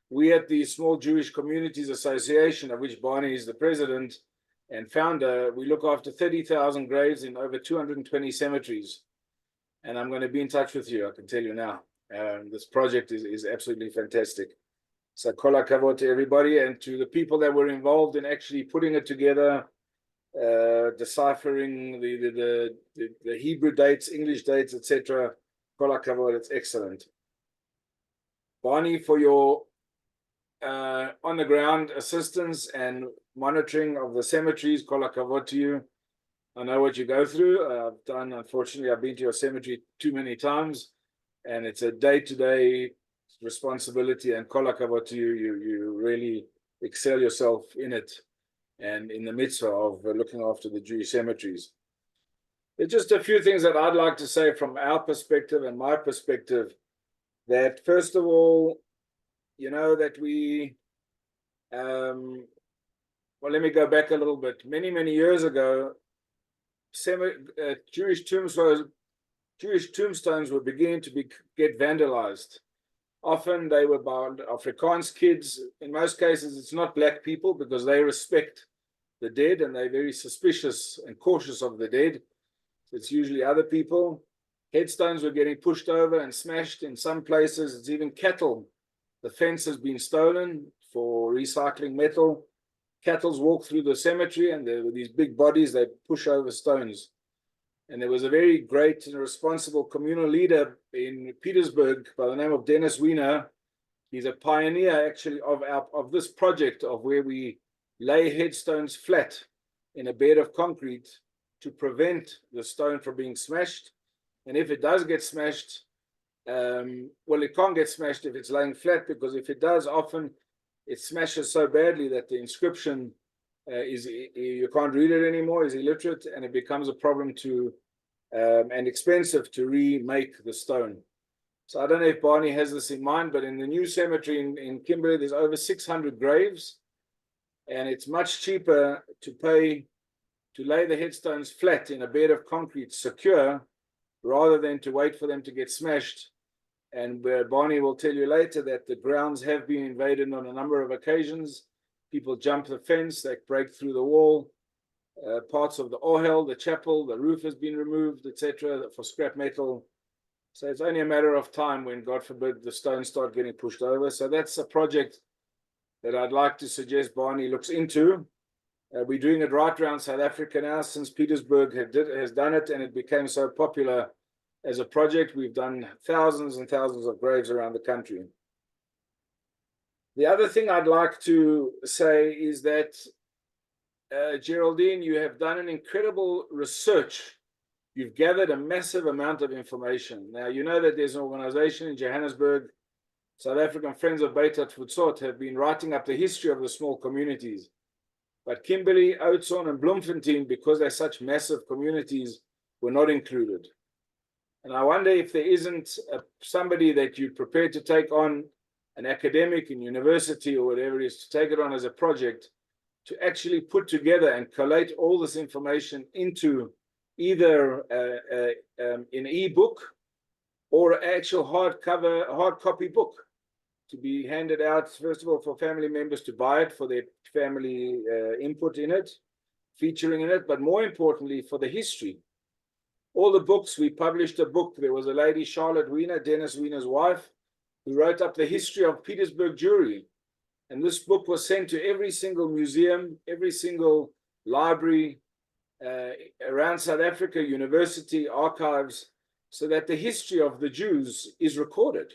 We at the Small Jewish Communities Association, of which Barney is the president and founder, we look after 30,000 graves in over 220 cemeteries. And I'm going to be in touch with you, I can tell you now. This project is absolutely fantastic. So kol hakavod to everybody, and to the people that were involved in actually putting it together, deciphering the Hebrew dates, English dates, etc. Kol hakavod, it's excellent. Barney, for your on-the-ground assistance and monitoring of the cemeteries, kol hakavod to you. I know what you go through. Unfortunately, I've been to your cemetery too many times, and it's a day-to-day responsibility, and kol hakavod to you. You really excel yourself in it and in the mitzvah of looking after the Jewish cemeteries. There's just a few things that I'd like to say from our perspective and my perspective. That first of all, you know, that we, well, let me go back a little bit. Many years ago, Jewish tombstones were beginning to get vandalized. Often they were by Afrikaans kids. In most cases, it's not black people, because they respect the dead and they're very suspicious and cautious of the dead. It's usually other people. Headstones were getting pushed over and smashed. In some places, it's even cattle. The fence has been stolen for recycling metal. Cattle walk through the cemetery, and there were these big bodies, they push over stones. And there was a very great and responsible communal leader in Petersburg by the name of Dennis Wiener. He's a pioneer, actually, of this project of where we lay headstones flat in a bed of concrete to prevent the stone from being smashed. And if it does get smashed, well, it can't get smashed if it's laying flat, because if it does, often it smashes so badly that the inscription you can't read it anymore, is illiterate, and it becomes a problem to and expensive to remake the stone. So I don't know if Barney has this in mind, but in the new cemetery in Kimberley, there's over 600 graves, and it's much cheaper to pay to lay the headstones flat in a bed of concrete, secure, rather than to wait for them to get smashed. And Barney will tell you later that the grounds have been invaded on a number of occasions. People jump the fence, they break through the wall. Parts of the ohel, the chapel, the roof has been removed, etc., for scrap metal. So it's only a matter of time when, God forbid, the stones start getting pushed over. So that's a project that I'd like to suggest Barney looks into. We're doing it right around South Africa now, since Petersburg has done it, and it became so popular as a project. We've done thousands and thousands of graves around the country. The other thing I'd like to say is that, Geraldine, you have done an incredible research. You've gathered a massive amount of information. Now, you know that there's an organization in Johannesburg, South African Friends of Beit HaTfutzot, have been writing up the history of the small communities. But Kimberley, Oudtshoorn, and Bloemfontein, because they're such massive communities, were not included. And I wonder if there isn't somebody that you're prepared to take on, an academic in university or whatever it is, to take it on as a project, to actually put together and collate all this information into either an e-book or an actual hard copy book to be handed out, first of all, for family members to buy it for their family input in it, featuring in it, but more importantly, for the history. All the books, we published a book. There was a lady, Charlotte Wiener, Dennis Wiener's wife, who wrote up the history of Petersburg Jewry. And this book was sent to every single museum, every single library around South Africa, university, archives, so that the history of the Jews is recorded.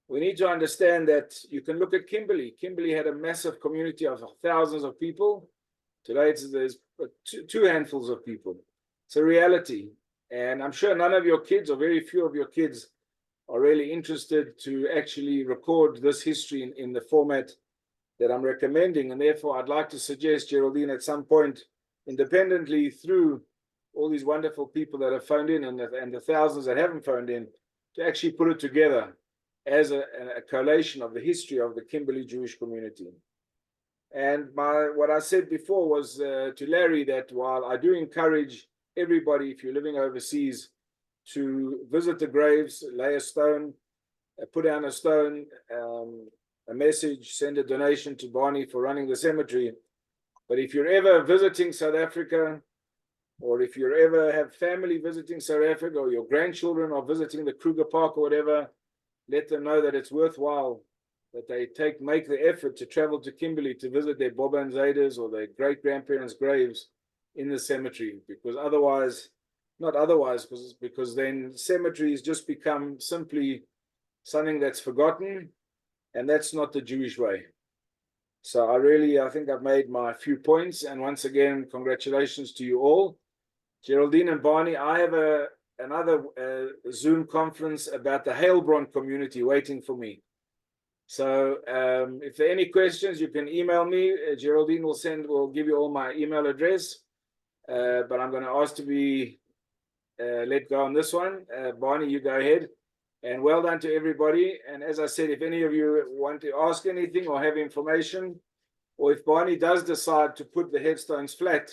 We need to understand that you can look at Kimberley. Kimberley had a massive community of thousands of people. Today, there's two handfuls of people. It's a reality. And I'm sure none of your kids, or very few of your kids, are really interested to actually record this history in the format that I'm recommending. And therefore, I'd like to suggest, Geraldine, at some point, independently through all these wonderful people that have phoned in and the thousands that haven't phoned in, to actually put it together as a collation of the history of the Kimberley Jewish community. And what I said before was to Larry that while I do encourage everybody, if you're living overseas, to visit the graves, lay a stone, put down a stone, a message, send a donation to Barney for running the cemetery. But if you're ever visiting South Africa, or if you ever have family visiting South Africa, or your grandchildren are visiting the Kruger Park or whatever, let them know that it's worthwhile, that they make the effort to travel to Kimberley to visit their Boba and Zaydas or their great-grandparents' graves in the cemetery, because because then cemeteries just become simply something that's forgotten, and that's not the Jewish way. So I think I've made my few points, and once again, congratulations to you all. Geraldine and Barney, I have another Zoom conference about the Heilbronn community waiting for me. So if there are any questions, you can email me. Geraldine will give you all my email address, but I'm going to ask to be let go on this one. Barney, you go ahead. And well done to everybody. And as I said, if any of you want to ask anything or have information, or if Barney does decide to put the headstones flat,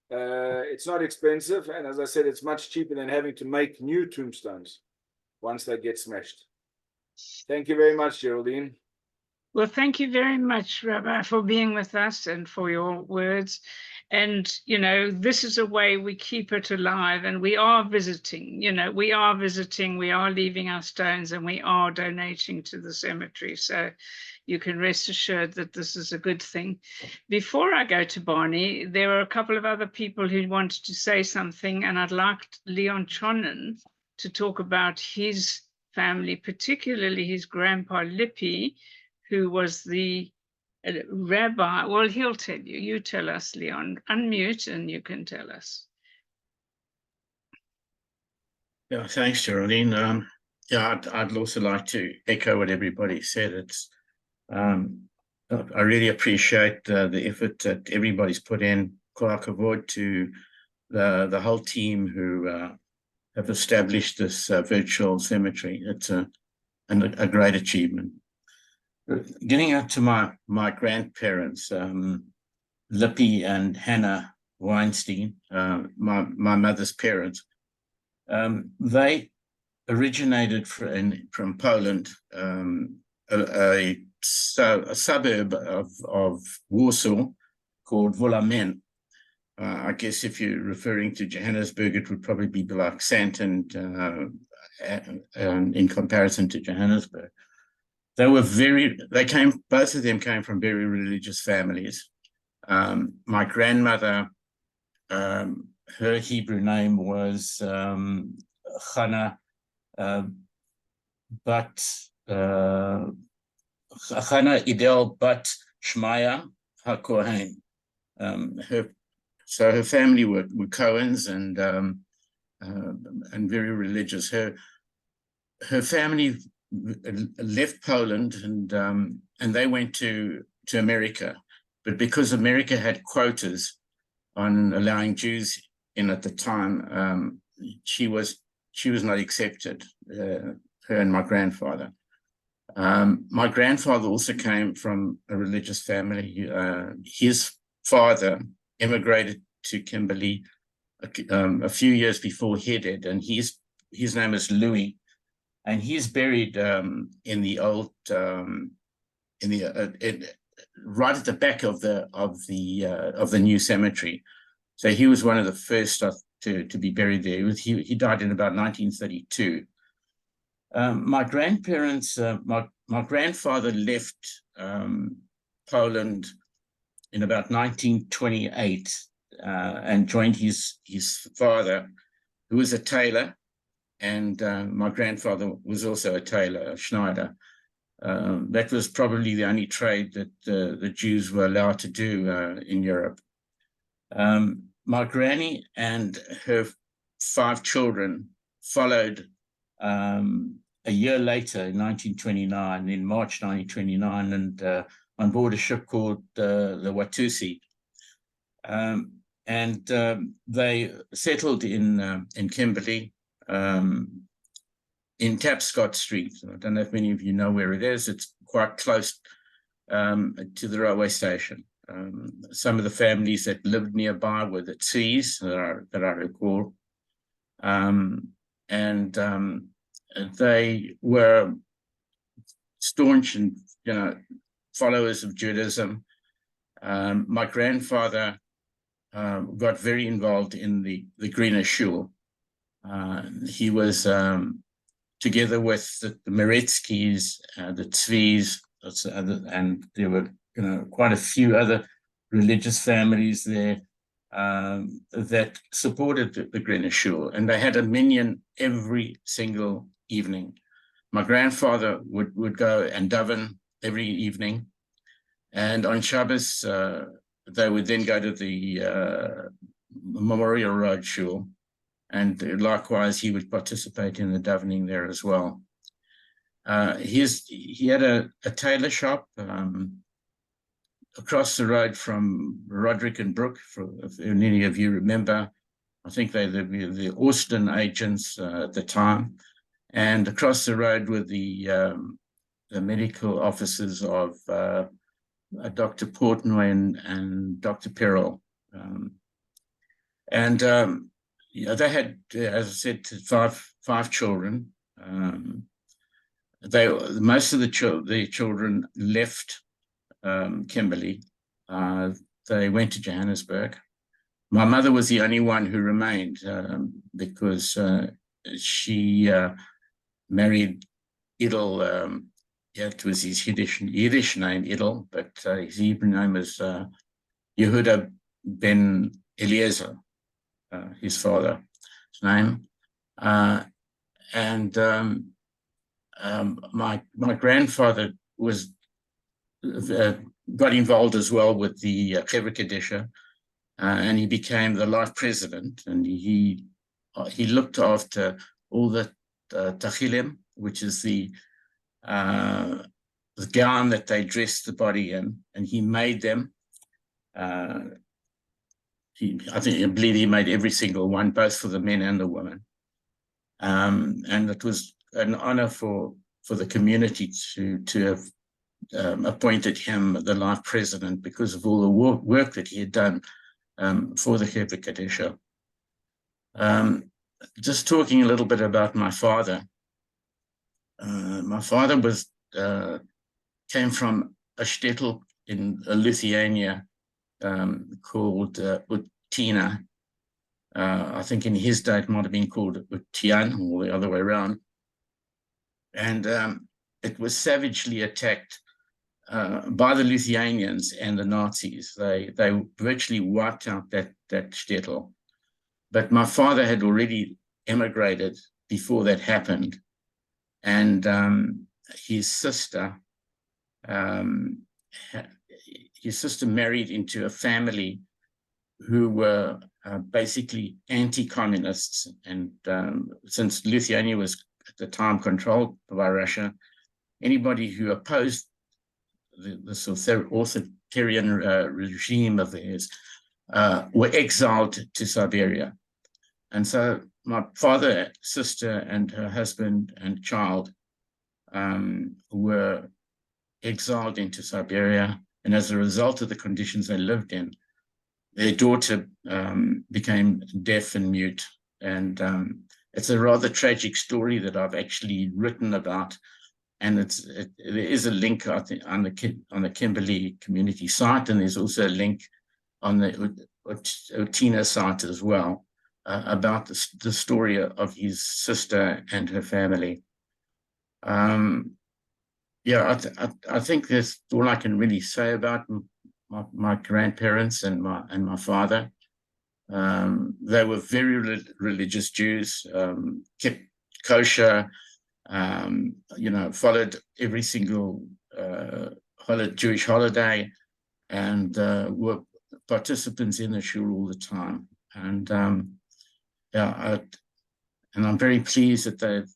it's not expensive. And as I said, it's much cheaper than having to make new tombstones once they get smashed. Thank you very much, Geraldine. Well, thank you very much, Rabbi, for being with us and for your words. And, this is a way we keep it alive, and we are visiting, we are leaving our stones, and we are donating to the cemetery. So you can rest assured that this is a good thing. Before I go to Barney, there are a couple of other people who wanted to say something, and I'd like Leon Chonin to talk about his family, particularly his grandpa Lipi, who was the rabbi. Well, he'll tell you. You tell us, Leon. Unmute and you can tell us. Yeah, thanks, Geraldine. I'd also like to echo what everybody said. It's I really appreciate the effort that everybody's put in. Kol hakavod to the whole team who have established this virtual cemetery. It's a great achievement. Getting out to my grandparents, Lipi and Hannah Weinstein, my mother's parents, they originated from Poland, a suburb of Warsaw called Wola. I guess if you're referring to Johannesburg, it would probably be like Sandton in comparison to Johannesburg. Both of them came from very religious families. My grandmother, her Hebrew name was Chana, Chana Edel Bat Shmaya HaKohen. Her family were Cohens and very religious. Her family left Poland and they went to America. but because America had quotas on allowing Jews in at the time, she was not accepted, her and my grandfather. My grandfather also came from a religious family. His father immigrated to Kimberley a few years before he did, and his name is Louis, and he's buried in the old right at the back of the new cemetery. So he was one of the first to be buried there. He died in about 1932. My grandparents, my grandfather left Poland in about 1928 and joined his father, who was a tailor, and my grandfather was also a tailor, a Schneider. That was probably the only trade that the Jews were allowed to do in Europe. My granny and her 5 children followed a year later, in 1929, in March 1929, and on board a ship called the Watusi. And they settled in Kimberley, in Tapscott Street. I don't know if many of you know where it is. It's quite close to the railway station. Some of the families that lived nearby were the Tsees, that I recall. They were staunch and followers of Judaism. My grandfather got very involved in the Greener Shul. He was together with the Mareskys, the Tzvis, and there were quite a few other religious families there that supported the Greener Shul, and they had a minyan every single evening. My grandfather would go and daven every evening, and on Shabbos they would then go to the Memorial Road Shul, and likewise he would participate in the davening there as well. He had a tailor shop across the road from Roderick and Brooke, if any of you remember. I think they were the Austin agents at the time. And across the road were the medical offices of Dr. Portnoy and Dr. Perrell. They had, as I said, five children. Most of the children left Kimberley. They went to Johannesburg. My mother was the only one who remained because she married Edel. It was his Yiddish name, Edel, but his Hebrew name was Yehuda Ben Eliezer, his father's name. My grandfather got involved as well with the Chevra Kadisha, and he became the life president, and he looked after all the tachilim, which is the gown that they dressed the body in, and he made them. I believe he made every single one, both for the men and the women. And it was an honor for the community to have appointed him the life president because of all the work that he had done for the Chevra Kadisha. Just talking a little bit about my father. My father came from a shtetl in Lithuania called Utina. I think in his day it might have been called Utian, or the other way around. And it was savagely attacked by the Lithuanians and the Nazis. They virtually wiped out that shtetl. But my father had already emigrated before that happened. And his sister married into a family who were basically anti-communists. And since Lithuania was at the time controlled by Russia, anybody who opposed the regime of theirs, were exiled to Siberia. And so my father, sister, and her husband and child were exiled into Siberia. And as a result of the conditions they lived in, their daughter became deaf and mute. And it's a rather tragic story that I've actually written about. And there is a link, I think, on the Kimberley community site, and there's also a link on the Otina site as well, about the story of his sister and her family. Yeah, I think that's all I can really say about my grandparents and my father. They were very religious Jews, kept kosher, followed every single Jewish holiday, and were participants in the shul all the time. And and I'm very pleased that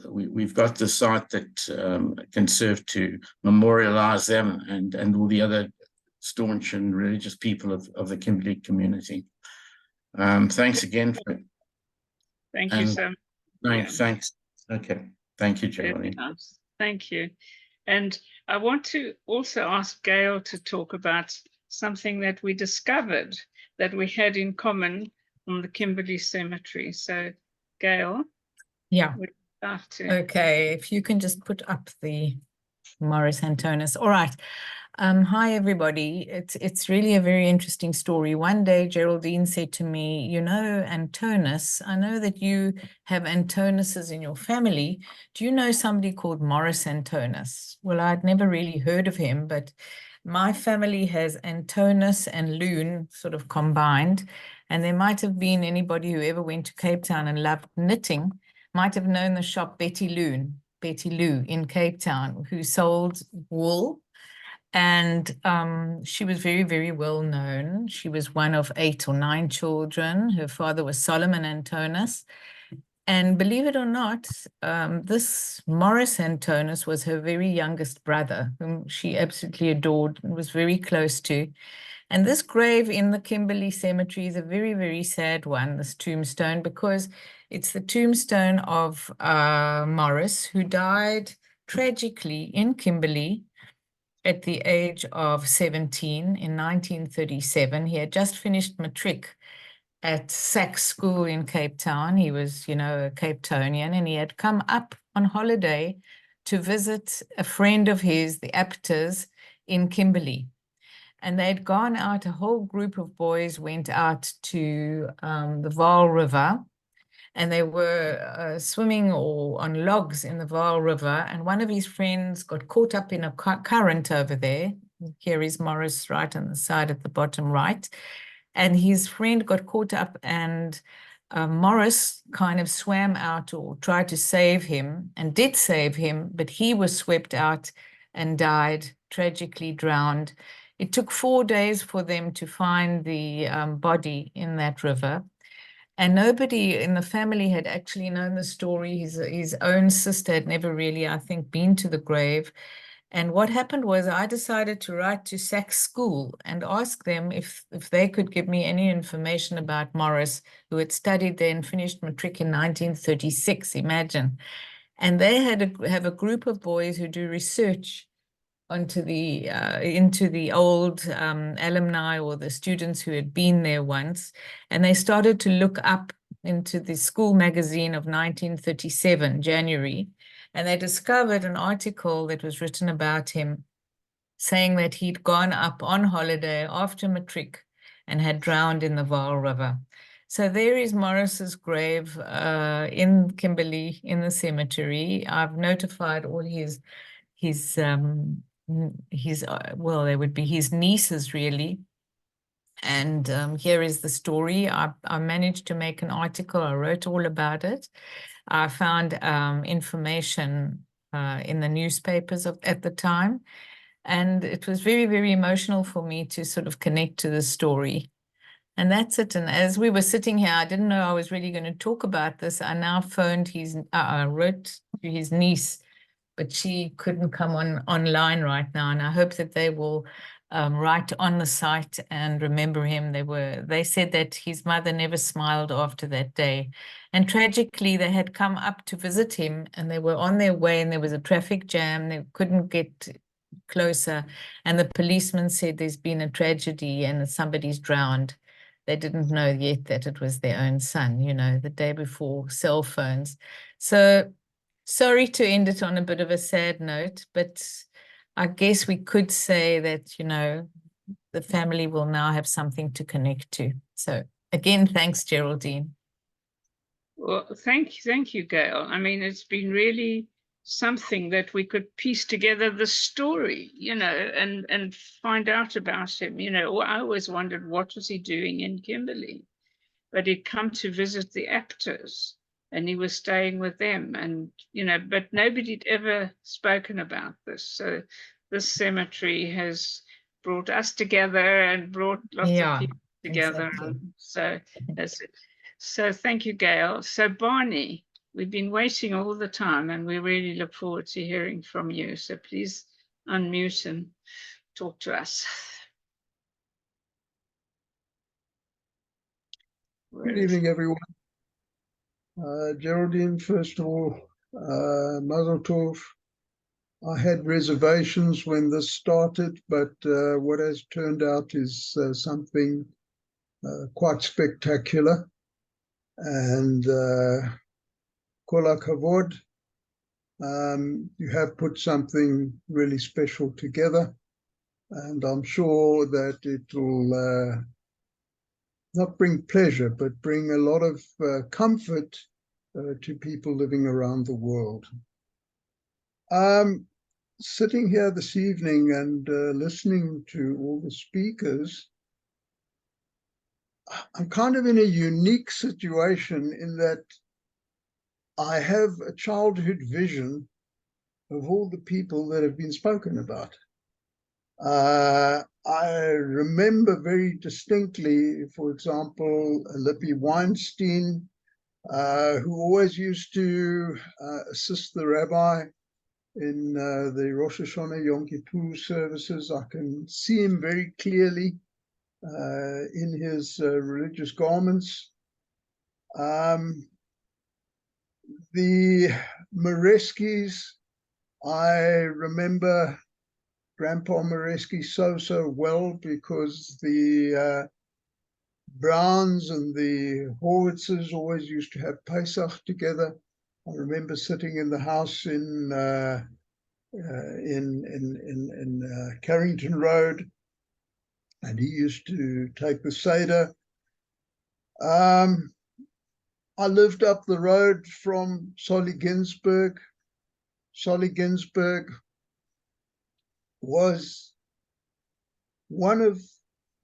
we've got the site that can serve to memorialize them and all the other staunch and religious people of the Kimberley community. Thanks again. Thank you so much. Thanks. Okay. Thank you, Geraldine. Thank you. And I want to also ask Gail to talk about something that we discovered that we had in common on the Kimberley Cemetery. So, Gail. Yeah. Okay, if you can just put up the Maurice Antonis. All right. Hi, everybody. It's really a very interesting story. One day, Geraldine said to me, you know, Antonis, I know that you have Antonises in your family. Do you know somebody called Maurice Antonis? Well, I'd never really heard of him, but my family has Antonis and Loon sort of combined. And there might have been anybody who ever went to Cape Town and loved knitting might have known the shop Betty Lou in Cape Town, who sold wool. And she was very, very well known. She was one of 8 or 9 children. Her father was Solomon Antonis. And believe it or not, this Maurice Antonis was her very youngest brother, whom she absolutely adored and was very close to. And this grave in the Kimberley Cemetery is a very, very sad one, this tombstone, because it's the tombstone of Maurice, who died tragically in Kimberley at the age of 17 in 1937. He had just finished matric at Sachs School in Cape Town. He was, you know, a Cape Townian, and he had come up on holiday to visit a friend of his, the Apters, in Kimberley. And they'd gone out, a whole group of boys went out to the Vaal River, and they were swimming or on logs in the Vaal River, and one of his friends got caught up in a current over there. Here is Maurice right on the side at the bottom right. And his friend got caught up, and Maurice kind of swam out or tried to save him and did save him, but he was swept out and died, tragically drowned. It took 4 days for them to find the body in that river. And nobody in the family had actually known the story. His own sister had never really, I think, been to the grave. And what happened was I decided to write to Sachs School and ask them if they could give me any information about Maurice, who had studied there and finished matric in 1936, imagine. And they have a group of boys who do research into the old alumni or the students who had been there once. And they started to look up into the school magazine of 1937, January, and they discovered an article that was written about him saying that he'd gone up on holiday after matric and had drowned in the Vaal River. So there is Maurice's grave in Kimberley in the cemetery. I've notified all his well, they would be his nieces, really. And here is the story. I managed to make an article. I wrote all about it. I found information in the newspapers at the time. And it was very, very emotional for me to sort of connect to the story. And that's it. And as we were sitting here, I didn't know I was really going to talk about this. I now phoned I wrote to his niece, but she couldn't come online right now. And I hope that they will right on the site and remember him. They said that his mother never smiled after that day. And tragically, they had come up to visit him and they were on their way and there was a traffic jam. They couldn't get closer. And the policeman said there's been a tragedy and somebody's drowned. They didn't know yet that it was their own son, you know, the day before cell phones. So sorry to end it on a bit of a sad note, but I guess we could say that, you know, the family will now have something to connect to. So again, thanks, Geraldine. Well, thank you, Gail. I mean, it's been really something that we could piece together the story, you know, and find out about him. You know, I always wondered what was he doing in Kimberley, but he'd come to visit the actors and he was staying with them, and, you know, but nobody'd ever spoken about this. So this cemetery has brought us together and brought lots of people together. Exactly. So that's it. So thank you, Gail. So Barney, we've been waiting all the time and we really look forward to hearing from you. So please unmute and talk to us. Good evening, everyone. Geraldine, first of all, Mazel Tov. I had reservations when this started, but what has turned out is something quite spectacular. And Kol HaKavod, you have put something really special together. And I'm sure that it will not bring pleasure, but bring a lot of comfort to people living around the world. Sitting here this evening and listening to all the speakers, I'm kind of in a unique situation in that I have a childhood vision of all the people that have been spoken about. I remember very distinctly, for example, Lipi Weinstein, who always used to assist the rabbi in the Rosh Hashanah Yom Kippur services. I can see him very clearly in his religious garments. The Mareskys, I remember Grandpa Maurice so well because the Browns and the Horwitzes always used to have Pesach together. I remember sitting in the house in Carrington Road, and he used to take the Seder. I lived up the road from Solly Ginsburg. Solly Ginsburg was one of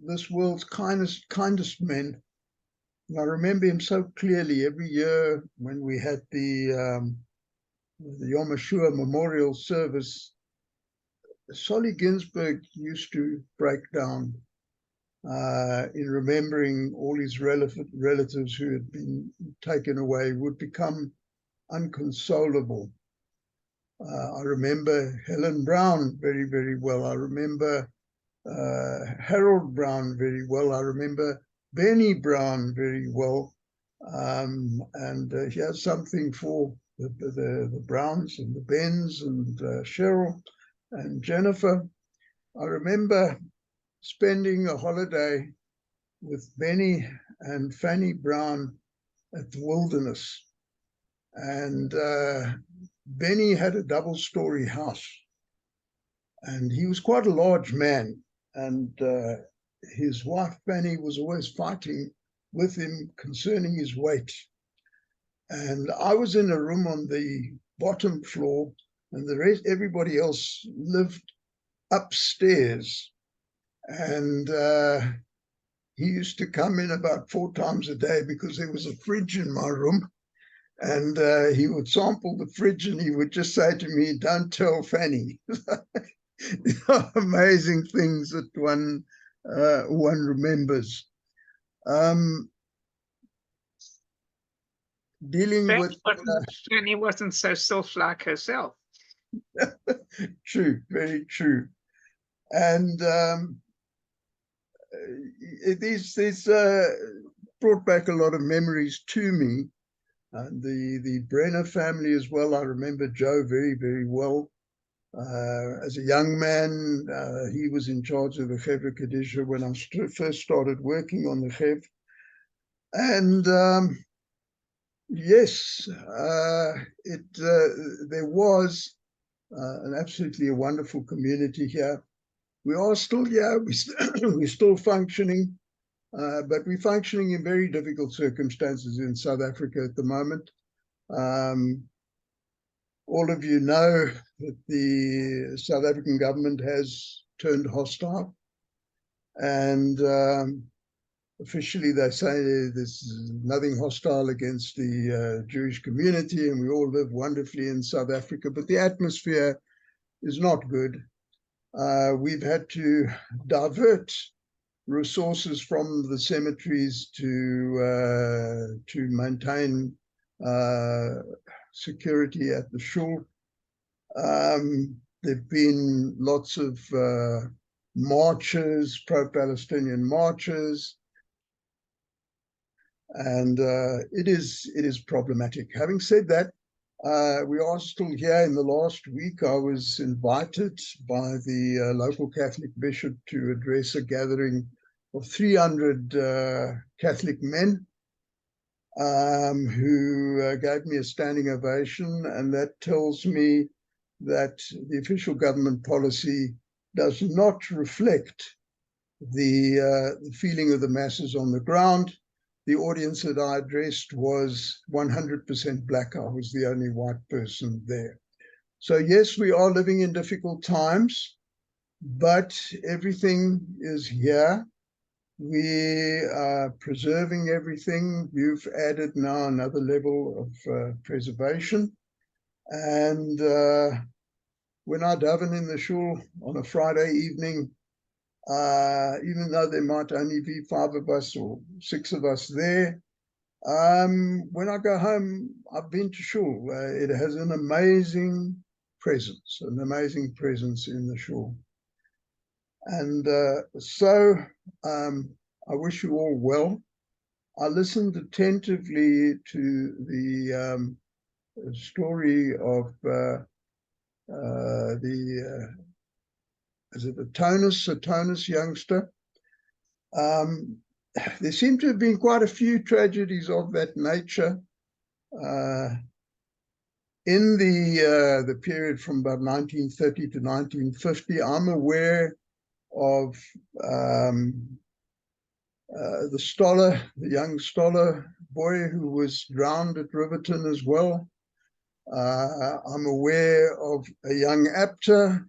this world's kindest men. And I remember him so clearly every year when we had the Yom HaShoah memorial service. Solly Ginsburg used to break down in remembering all his relatives who had been taken away, would become inconsolable. I remember Helen Brown very well. I remember Harold Brown very well. I remember Benny Brown very well. And he has something for the Browns and the Benns and Cherille and Jennifer. I remember spending a holiday with Benny and Fanny Brown at the Wilderness. And Benny had a double-story house. And he was quite a large man. And his wife, Fanny, was always fighting with him concerning his weight. And I was in a room on the bottom floor, and the rest, everybody else lived upstairs. And he used to come in about 4 times a day because there was a fridge in my room. And he would sample the fridge and he would just say to me, "Don't tell Fanny." Amazing things that one remembers. Dealing with Fanny wasn't so self-like herself. True, very true. And these brought back a lot of memories to me. And the Brenner family as well. I remember Joe very, very well. As a young man, he was in charge of the Chevra Kadisha when I first started working on the Chev. And yes, there was an absolutely wonderful community here. We are still here. We're still functioning, but we're functioning in very difficult circumstances in South Africa at the moment. All of you know that the South African government has turned hostile, and officially they say there's nothing hostile against the Jewish community, and we all live wonderfully in South Africa, but the atmosphere is not good. We've had to divert resources from the cemeteries to maintain security at the shul. There've been lots of marches, pro-Palestinian marches, and it is problematic. Having said that, we are still here. In the last week, I was invited by the local Catholic bishop to address a gathering of 300 Catholic men who gave me a standing ovation, and that tells me that the official government policy does not reflect the feeling of the masses on the ground. The audience that I addressed was 100% black. I was the only white person there. So yes, we are living in difficult times, but everything is here. We are preserving everything. You've added now another level of preservation. And when I daven in the shul on a Friday evening, even though there might only be 5 of us or 6 of us there, when I go home, I've been to shul. It has an amazing presence in the shul. And so I wish you all well. I listened attentively to the story of is it a Tonis youngster? There seem to have been quite a few tragedies of that nature in the period from about 1930 to 1950. I'm aware of the young Stoller boy who was drowned at Riverton as well. I'm aware of a young Apter,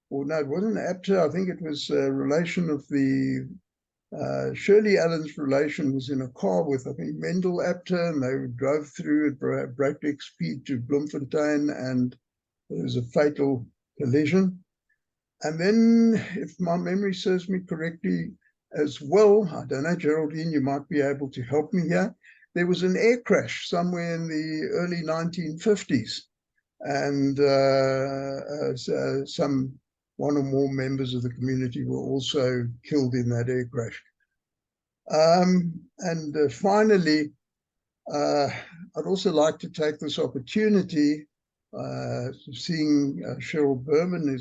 or no, it wasn't Apter, I think it was a relation of the, Shirley Allen's relation was in a car with, I think, Mendel Apter, and they drove through at breakneck speed to Bloemfontein, and there was a fatal collision. And then, if my memory serves me correctly as well, I don't know, Geraldine, you might be able to help me here. There was an air crash somewhere in the early 1950s, and one or more members of the community were also killed in that air crash. And finally, I'd also like to take this opportunity, seeing Cherille Berman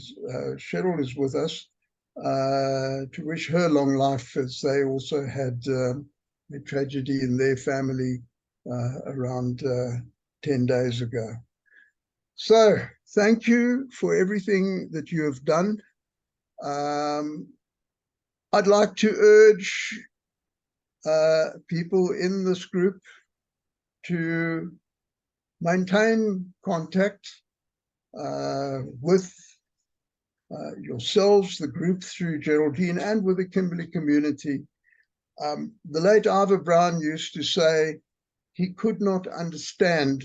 Cherille is with us, to wish her long life, as they also had a tragedy in their family around 10 days ago. So thank you for everything that you have done. I'd like to urge people in this group to maintain contact with yourselves, the group through Geraldine, and with the Kimberley community. The late Ivor Brown used to say he could not understand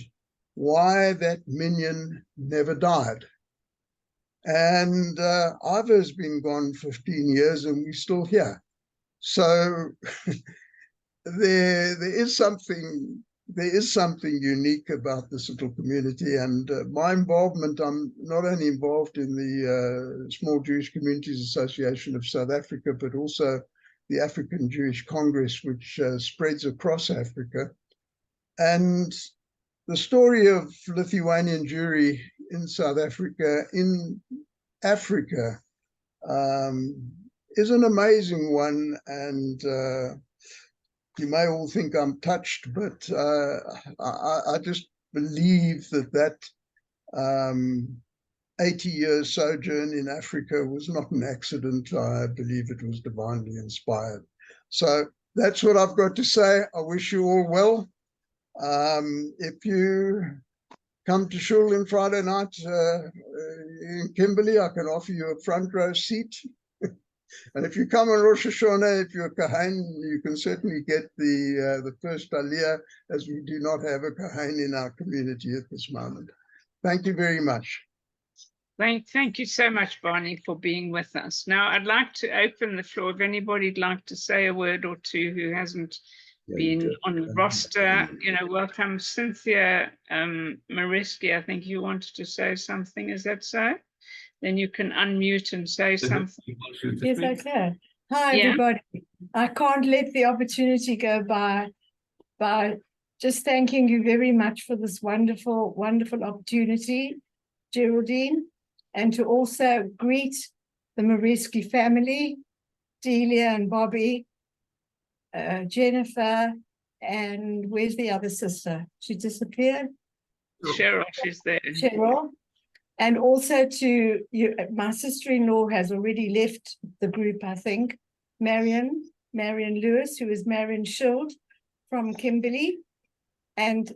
why that minion never died. And Ivor's been gone 15 years and we're still here. So there is something there is something unique about this little community, and my involvement, I'm not only involved in the Small Jewish Communities Association of South Africa, but also the African Jewish Congress, which spreads across Africa. And the story of Lithuanian Jewry in South Africa, is an amazing one, and you may all think I'm touched, but I just believe that 80-year sojourn in Africa was not an accident. I believe it was divinely inspired. So that's what I've got to say. I wish you all well. If you come to Shul on Friday night in Kimberley, I can offer you a front row seat. And if you come on Rosh Hashanah, if you're a Kohen, you can certainly get the first Aliyah, as we do not have a Kohen in our community at this moment. Thank you very much. Thank you so much, Barney, for being with us. Now, I'd like to open the floor. If anybody'd like to say a word or two who hasn't been on the roster, welcome. Cynthia Mareskys, I think you wanted to say something. Is that so? Then you can unmute and say something. Yes, I can. Hi, everybody. I can't let the opportunity go by just thanking you very much for this wonderful, wonderful opportunity, Geraldine, and to also greet the Mareskys family, Delia and Bobby, Jennifer, and where's the other sister? She disappeared? Cherille, she's there. Cherille. And also to you, my sister-in-law has already left the group, I think, Marion Lewis, who is Marion Schild from Kimberley. And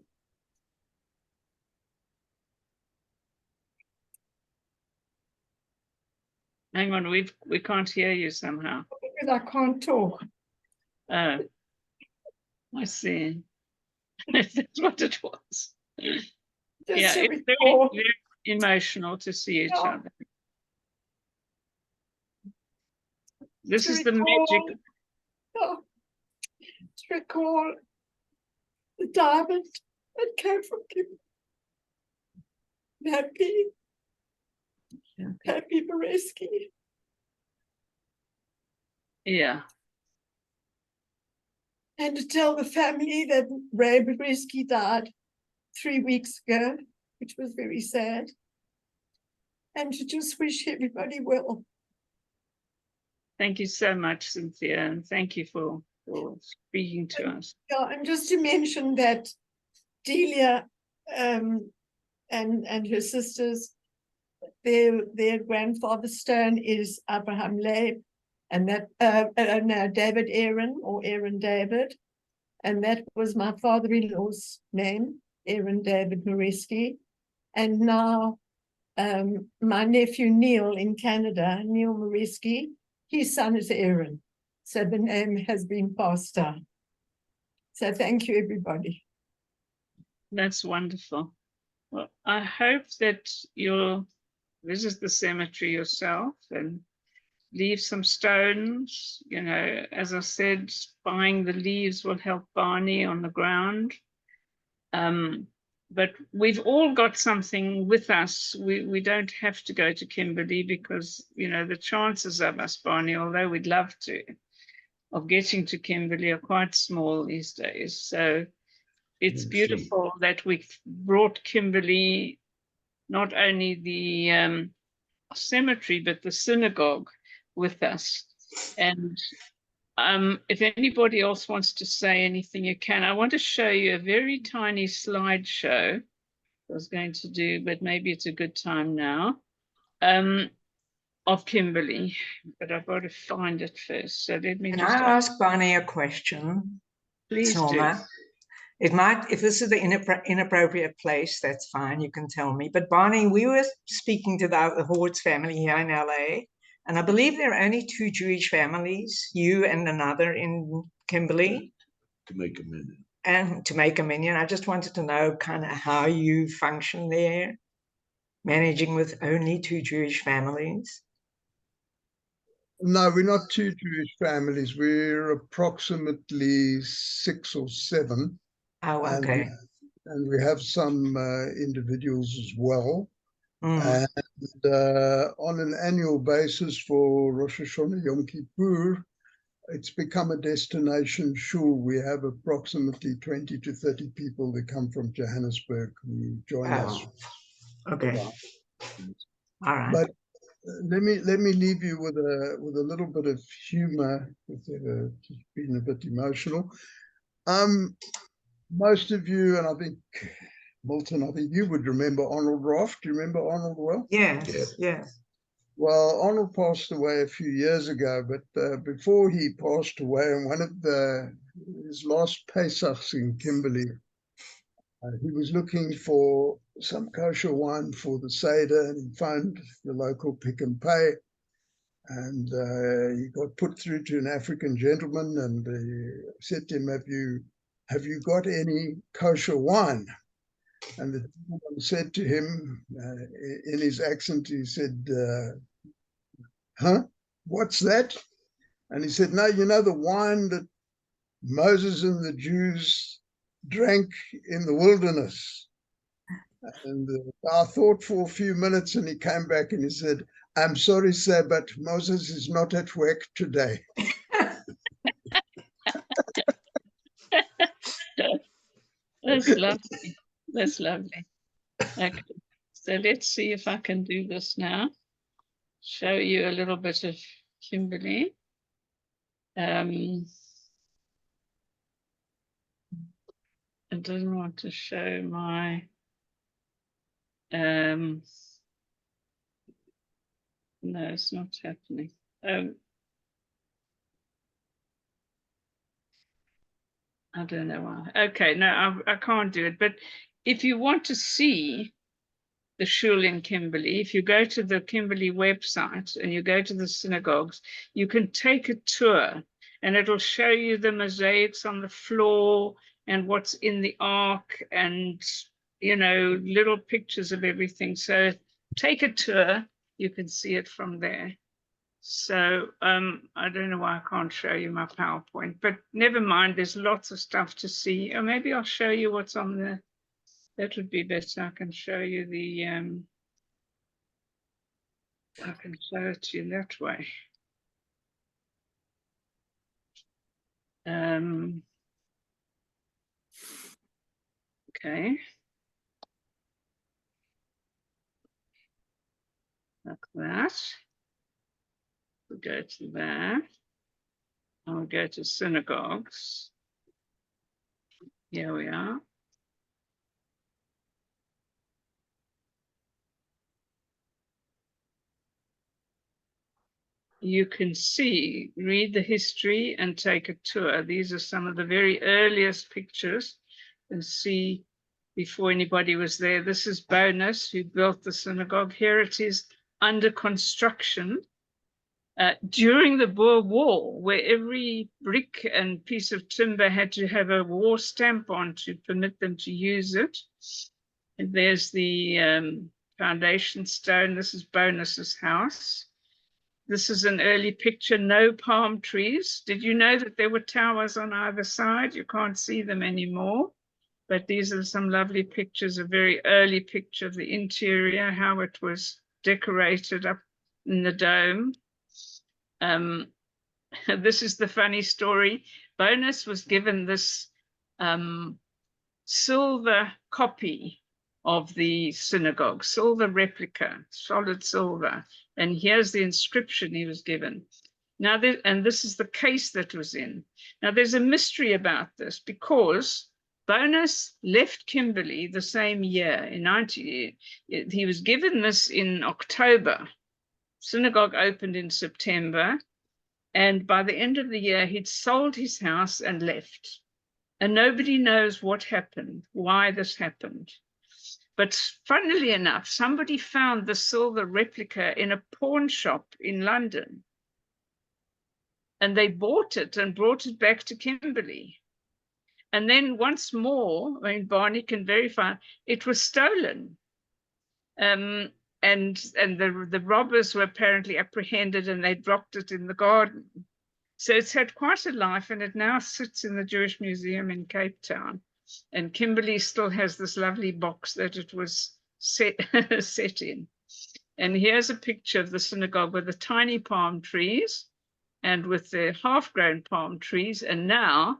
hang on, we can't hear you somehow. Because I can't talk. Oh, I see. That's what it was. Yeah, it's very emotional to see each other. This is the magic. To recall the diamond that came from Kimberley. Happy Maresky. Yeah. And to tell the family that Ray Maresky died 3 weeks ago, which was very sad. And to just wish everybody well. Thank you so much, Cynthia, and thank you for speaking to us. Yeah, and just to mention that Delia and her sisters, their grandfather's stone is Abraham Leib, and that David Aaron, or Aaron David, and that was my father-in-law's name, Aaron David Maresky. And now my nephew Neil in Canada, Neil Maresky, his son is Aaron. So the name has been passed down. So thank you, everybody. That's wonderful. Well, I hope that you'll visit the cemetery yourself and leave some stones. As I said, buying the leaves will help Barney on the ground. But we've all got something with us. We don't have to go to Kimberley because, the chances of us, Barney, although we'd love to, of getting to Kimberley are quite small these days. So it's beautiful that we've brought Kimberley, not only the cemetery, but the synagogue with us. And if anybody else wants to say anything, you can. I want to show you a very tiny slideshow I was going to do, but maybe it's a good time now, of Kimberley, but I've got to find it first. So let me Can just I ask Barney a question? Please Norma. do. It might, if this is the inappropriate place, that's fine, you can tell me. But Barney, we were speaking to the Hortz family here in LA, and I believe there are only 2 Jewish families, you and another in Kimberley. To make a minyan. And to make a minyan. I just wanted to know kind of how you function there, managing with only 2 Jewish families. No, we're not 2 Jewish families. We're approximately 6 or 7. Oh, okay. And we have some individuals as well. Mm. And on an annual basis for Rosh Hashanah Yom Kippur, it's become a destination shul. We have approximately 20 to 30 people that come from Johannesburg who join us. Okay. All right. But let me leave you with a little bit of humor, just being a bit emotional. Most of you, and I think Milton, I think you would remember Arnold Roth. Do you remember Arnold well? Yes, yes. Well, Arnold passed away a few years ago, but before he passed away, on one of his last Pesachs in Kimberley, he was looking for some kosher wine for the Seder, and he found the local Pick and Pay, and he got put through to an African gentleman, and he said to him, have you got any kosher wine? And the gentleman said to him, in his accent, he said, huh? What's that? And he said, no, you know the wine that Moses and the Jews drank in the wilderness. And I thought for a few minutes, and he came back and he said, I'm sorry, sir, but Moses is not at work today. That's lovely. That's lovely. Okay, so let's see if I can do this now. Show you a little bit of Kimberley. I don't want to show my no, it's not happening. I don't know why. Okay, no, I can't do it. But if you want to see the shul in Kimberley, if you go to the Kimberley website and you go to the synagogues, you can take a tour and it'll show you the mosaics on the floor and what's in the ark and, you know, little pictures of everything. So take a tour, you can see it from there. So I don't know why I can't show you my PowerPoint, but never mind, there's lots of stuff to see. Or maybe I'll show you what's on the, that would be better. I can show you the, I can show it to you that way. Okay. Like that. We'll go to there. And we'll go to synagogues. Here we are. You can see, read the history and take a tour. These are some of the very earliest pictures and see before anybody was there. This is Bonus, who built the synagogue. Here it is under construction during the Boer War, where every brick and piece of timber had to have a war stamp on to permit them to use it. And there's the foundation stone. This is Bonus's house. This is an early picture, no palm trees. Did you know that there were towers on either side? You can't see them anymore, but these are some lovely pictures, a very early picture of the interior, how it was decorated up in the dome. This is the funny story. Bonus was given this silver copy of the synagogue, silver replica, solid silver. And here's the inscription he was given. Now, and this is the case that was in. Now, there's a mystery about this because Bonus left Kimberley the same year in he was given this in October. Synagogue opened in September. And by the end of the year, he'd sold his house and left. And nobody knows what happened, why this happened. But funnily enough, somebody found the silver replica in a pawn shop in London. And they bought it and brought it back to Kimberley. And then once more, I mean, Barney can verify, it was stolen. And the robbers were apparently apprehended and they dropped it in the garden. So it's had quite a life, and it now sits in the Jewish Museum in Cape Town. And Kimberley still has this lovely box that it was set in. And here's a picture of the synagogue with the tiny palm trees and with the half-grown palm trees. And now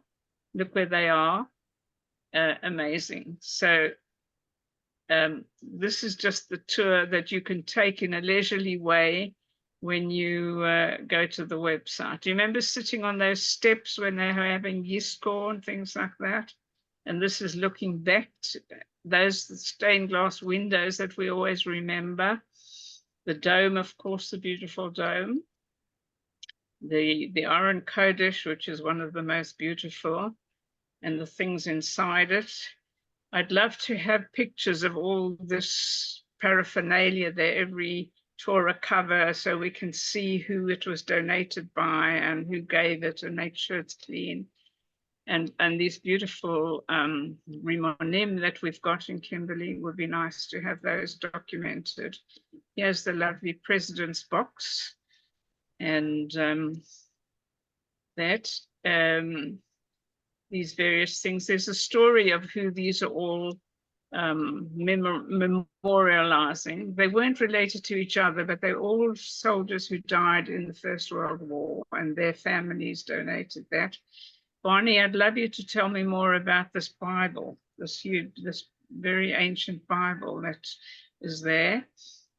look where they are. Amazing. So this is just the tour that you can take in a leisurely way when you go to the website. Do you remember sitting on those steps when they were having Yiscor and things like that? And this is looking back to those stained glass windows that we always remember. The dome, of course, the beautiful dome. The Aron Kodesh, which is one of the most beautiful, and the things inside it. I'd love to have pictures of all this paraphernalia there, every Torah cover, so we can see who it was donated by and who gave it, and make sure it's clean. And these beautiful rimonim that we've got in Kimberley, would be nice to have those documented. Here's the lovely president's box, and these various things. There's a story of who these are all memorializing. They weren't related to each other, but they're all soldiers who died in the First World War, and their families donated that. Barney, I'd love you to tell me more about this Bible, this very ancient Bible that is there.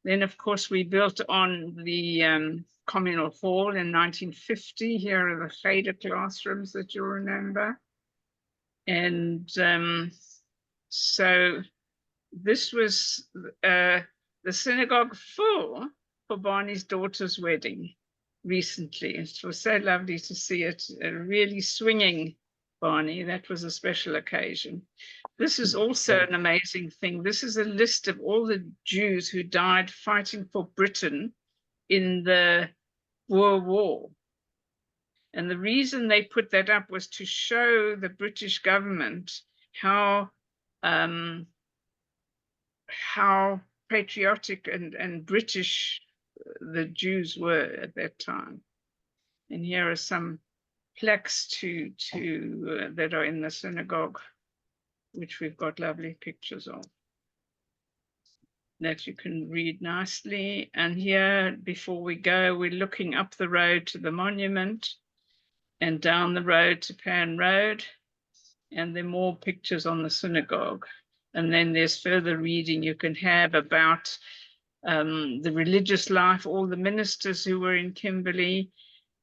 Then, of course, we built on the communal hall in 1950. Here are the Cheder classrooms that you'll remember. And so this was the synagogue full for Barney's daughter's wedding recently. It was so lovely to see it really swinging, Barney. That was a special occasion. This is also an amazing thing. This is a list of all the Jews who died fighting for Britain in the Boer War. And the reason they put that up was to show the British government how patriotic and British the Jews were at that time. And here are some plaques that are in the synagogue, which we've got lovely pictures of, that you can read nicely. And here, before we go, we're looking up the road to the monument and down the road to Pan Road. And there are more pictures on the synagogue. And then there's further reading you can have about the religious life, all the ministers who were in Kimberley.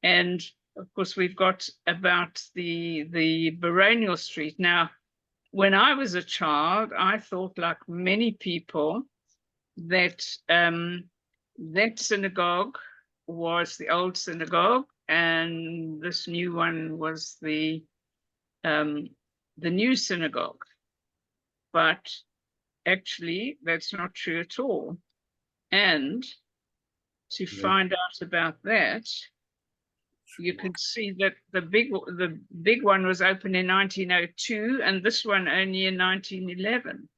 And of course, we've got about the baronial street. Now, when I was a child, I thought, like many people, that that synagogue was the old synagogue, and this new one was the new synagogue. But actually, that's not true at all. And to find out about that, you can see that the big one was opened in 1902, and this one only in 1911.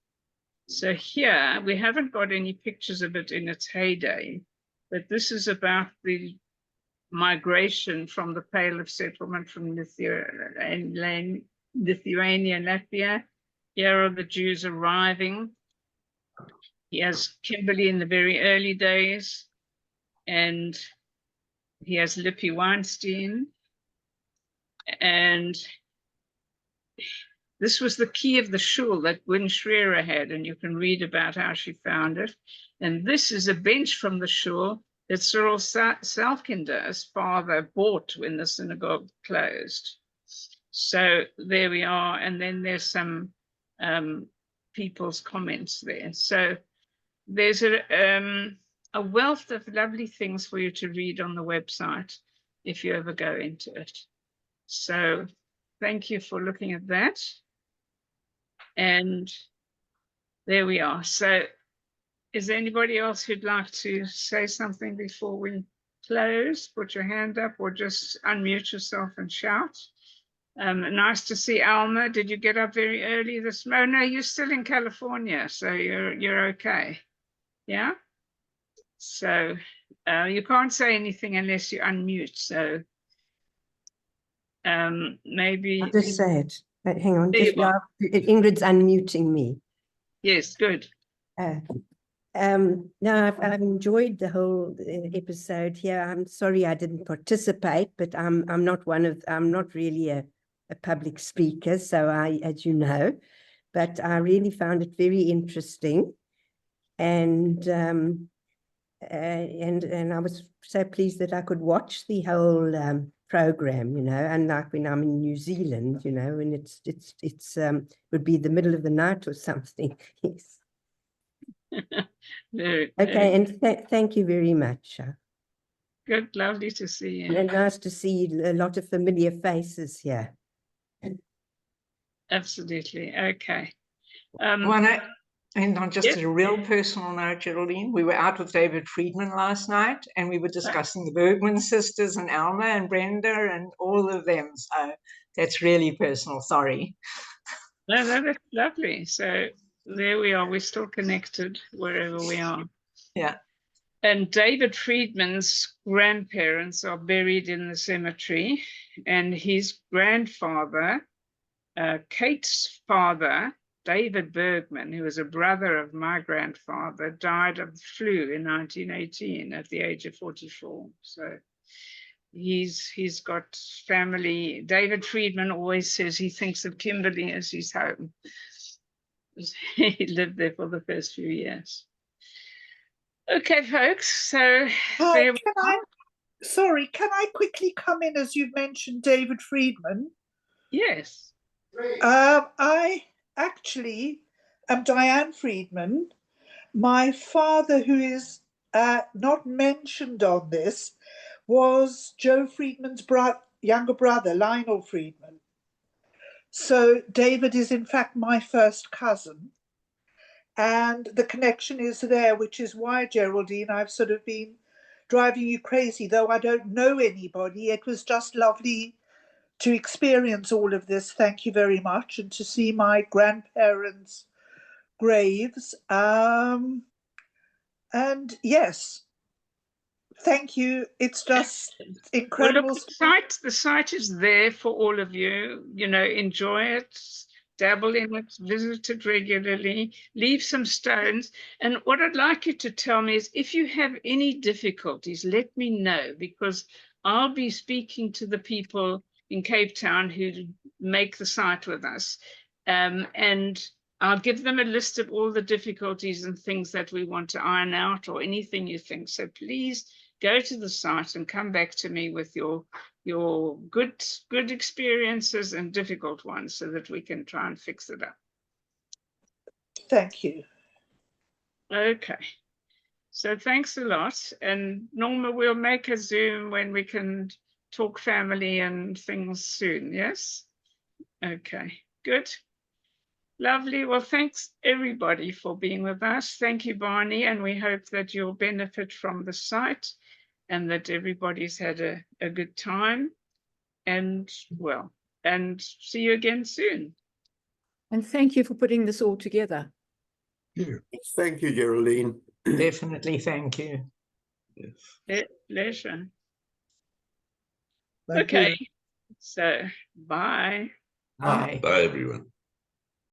So here we haven't got any pictures of it in its heyday, but this is about the migration from the Pale of Settlement from Lithuania and Latvia. Here are the Jews arriving. He has Kimberley in the very early days, and he has Lipi Weinstein. And this was the key of the shul that Gwen Schrerer had, and you can read about how she found it. And this is a bench from the shul that Cyril Salkinder's father bought when the synagogue closed. So there we are. And then there's some people's comments there. So there's a wealth of lovely things for you to read on the website if you ever go into it. So thank you for looking at that. And there we are. So is there anybody else who'd like to say something before we close? Put your hand up or just unmute yourself and shout. Nice to see Alma. Did you get up very early this morning? Oh, no, you're still in California, so you're okay. Yeah? So you can't say anything unless you unmute. So maybe I just said, Hang on, There just you are. Ingrid's unmuting me. Yes, good. No, I've enjoyed the whole episode here. I'm sorry I didn't participate, but I'm not really a public speaker, so as you know, but I really found it very interesting, and I was so pleased that I could watch the whole program, you know, unlike when I'm in New Zealand, you know, and it's would be the middle of the night or something. Yes. Okay, and thank you very much. Good, lovely to see you. And nice to see a lot of familiar faces here. Absolutely. Okay. And on just a real personal note, Geraldine, we were out with David Friedman last night, and we were discussing the Bergman sisters and Alma and Brenda and all of them. So that's really personal. Sorry. No, that's lovely. So there we are. We're still connected wherever we are. Yeah. And David Friedman's grandparents are buried in the cemetery, and his grandfather, Kate's father, David Bergman, who was a brother of my grandfather, died of the flu in 1918 at the age of 44. So he's got family. David Friedman always says he thinks of Kimberley as his home. He lived there for the first few years. Okay, folks, so can I quickly come in as you've mentioned David Friedman? Yes. I actually am Diane Friedman. My father, who is not mentioned on this, was Joe Friedman's younger brother, Lionel Friedman. So David is in fact my first cousin. And the connection is there, which is why, Geraldine, I've sort of been driving you crazy, though I don't know anybody. It was just lovely to experience all of this. Thank you very much. And to see my grandparents' graves. And yes, thank you. It's just incredible. Well, look, the site is there for all of you. You know, enjoy it, dabble in it, visit it regularly, leave some stones. And what I'd like you to tell me is if you have any difficulties, let me know, because I'll be speaking to the people in Cape Town who make the site with us. And I'll give them a list of all the difficulties and things that we want to iron out, or anything you think. So please go to the site and come back to me with your good experiences and difficult ones, so that we can try and fix it up. Thank you. Okay. So thanks a lot. And Norma, we'll make a Zoom when we can talk family and things soon. Yes? Okay, good. Lovely. Well, thanks everybody for being with us. Thank you, Barney. And we hope that you'll benefit from the site and that everybody's had a good time. And well, and see you again soon. And thank you for putting this all together. Thank you, Geraldine. Definitely, thank you. Yes. Pleasure. Thank okay, you. so bye. Bye. Bye, everyone.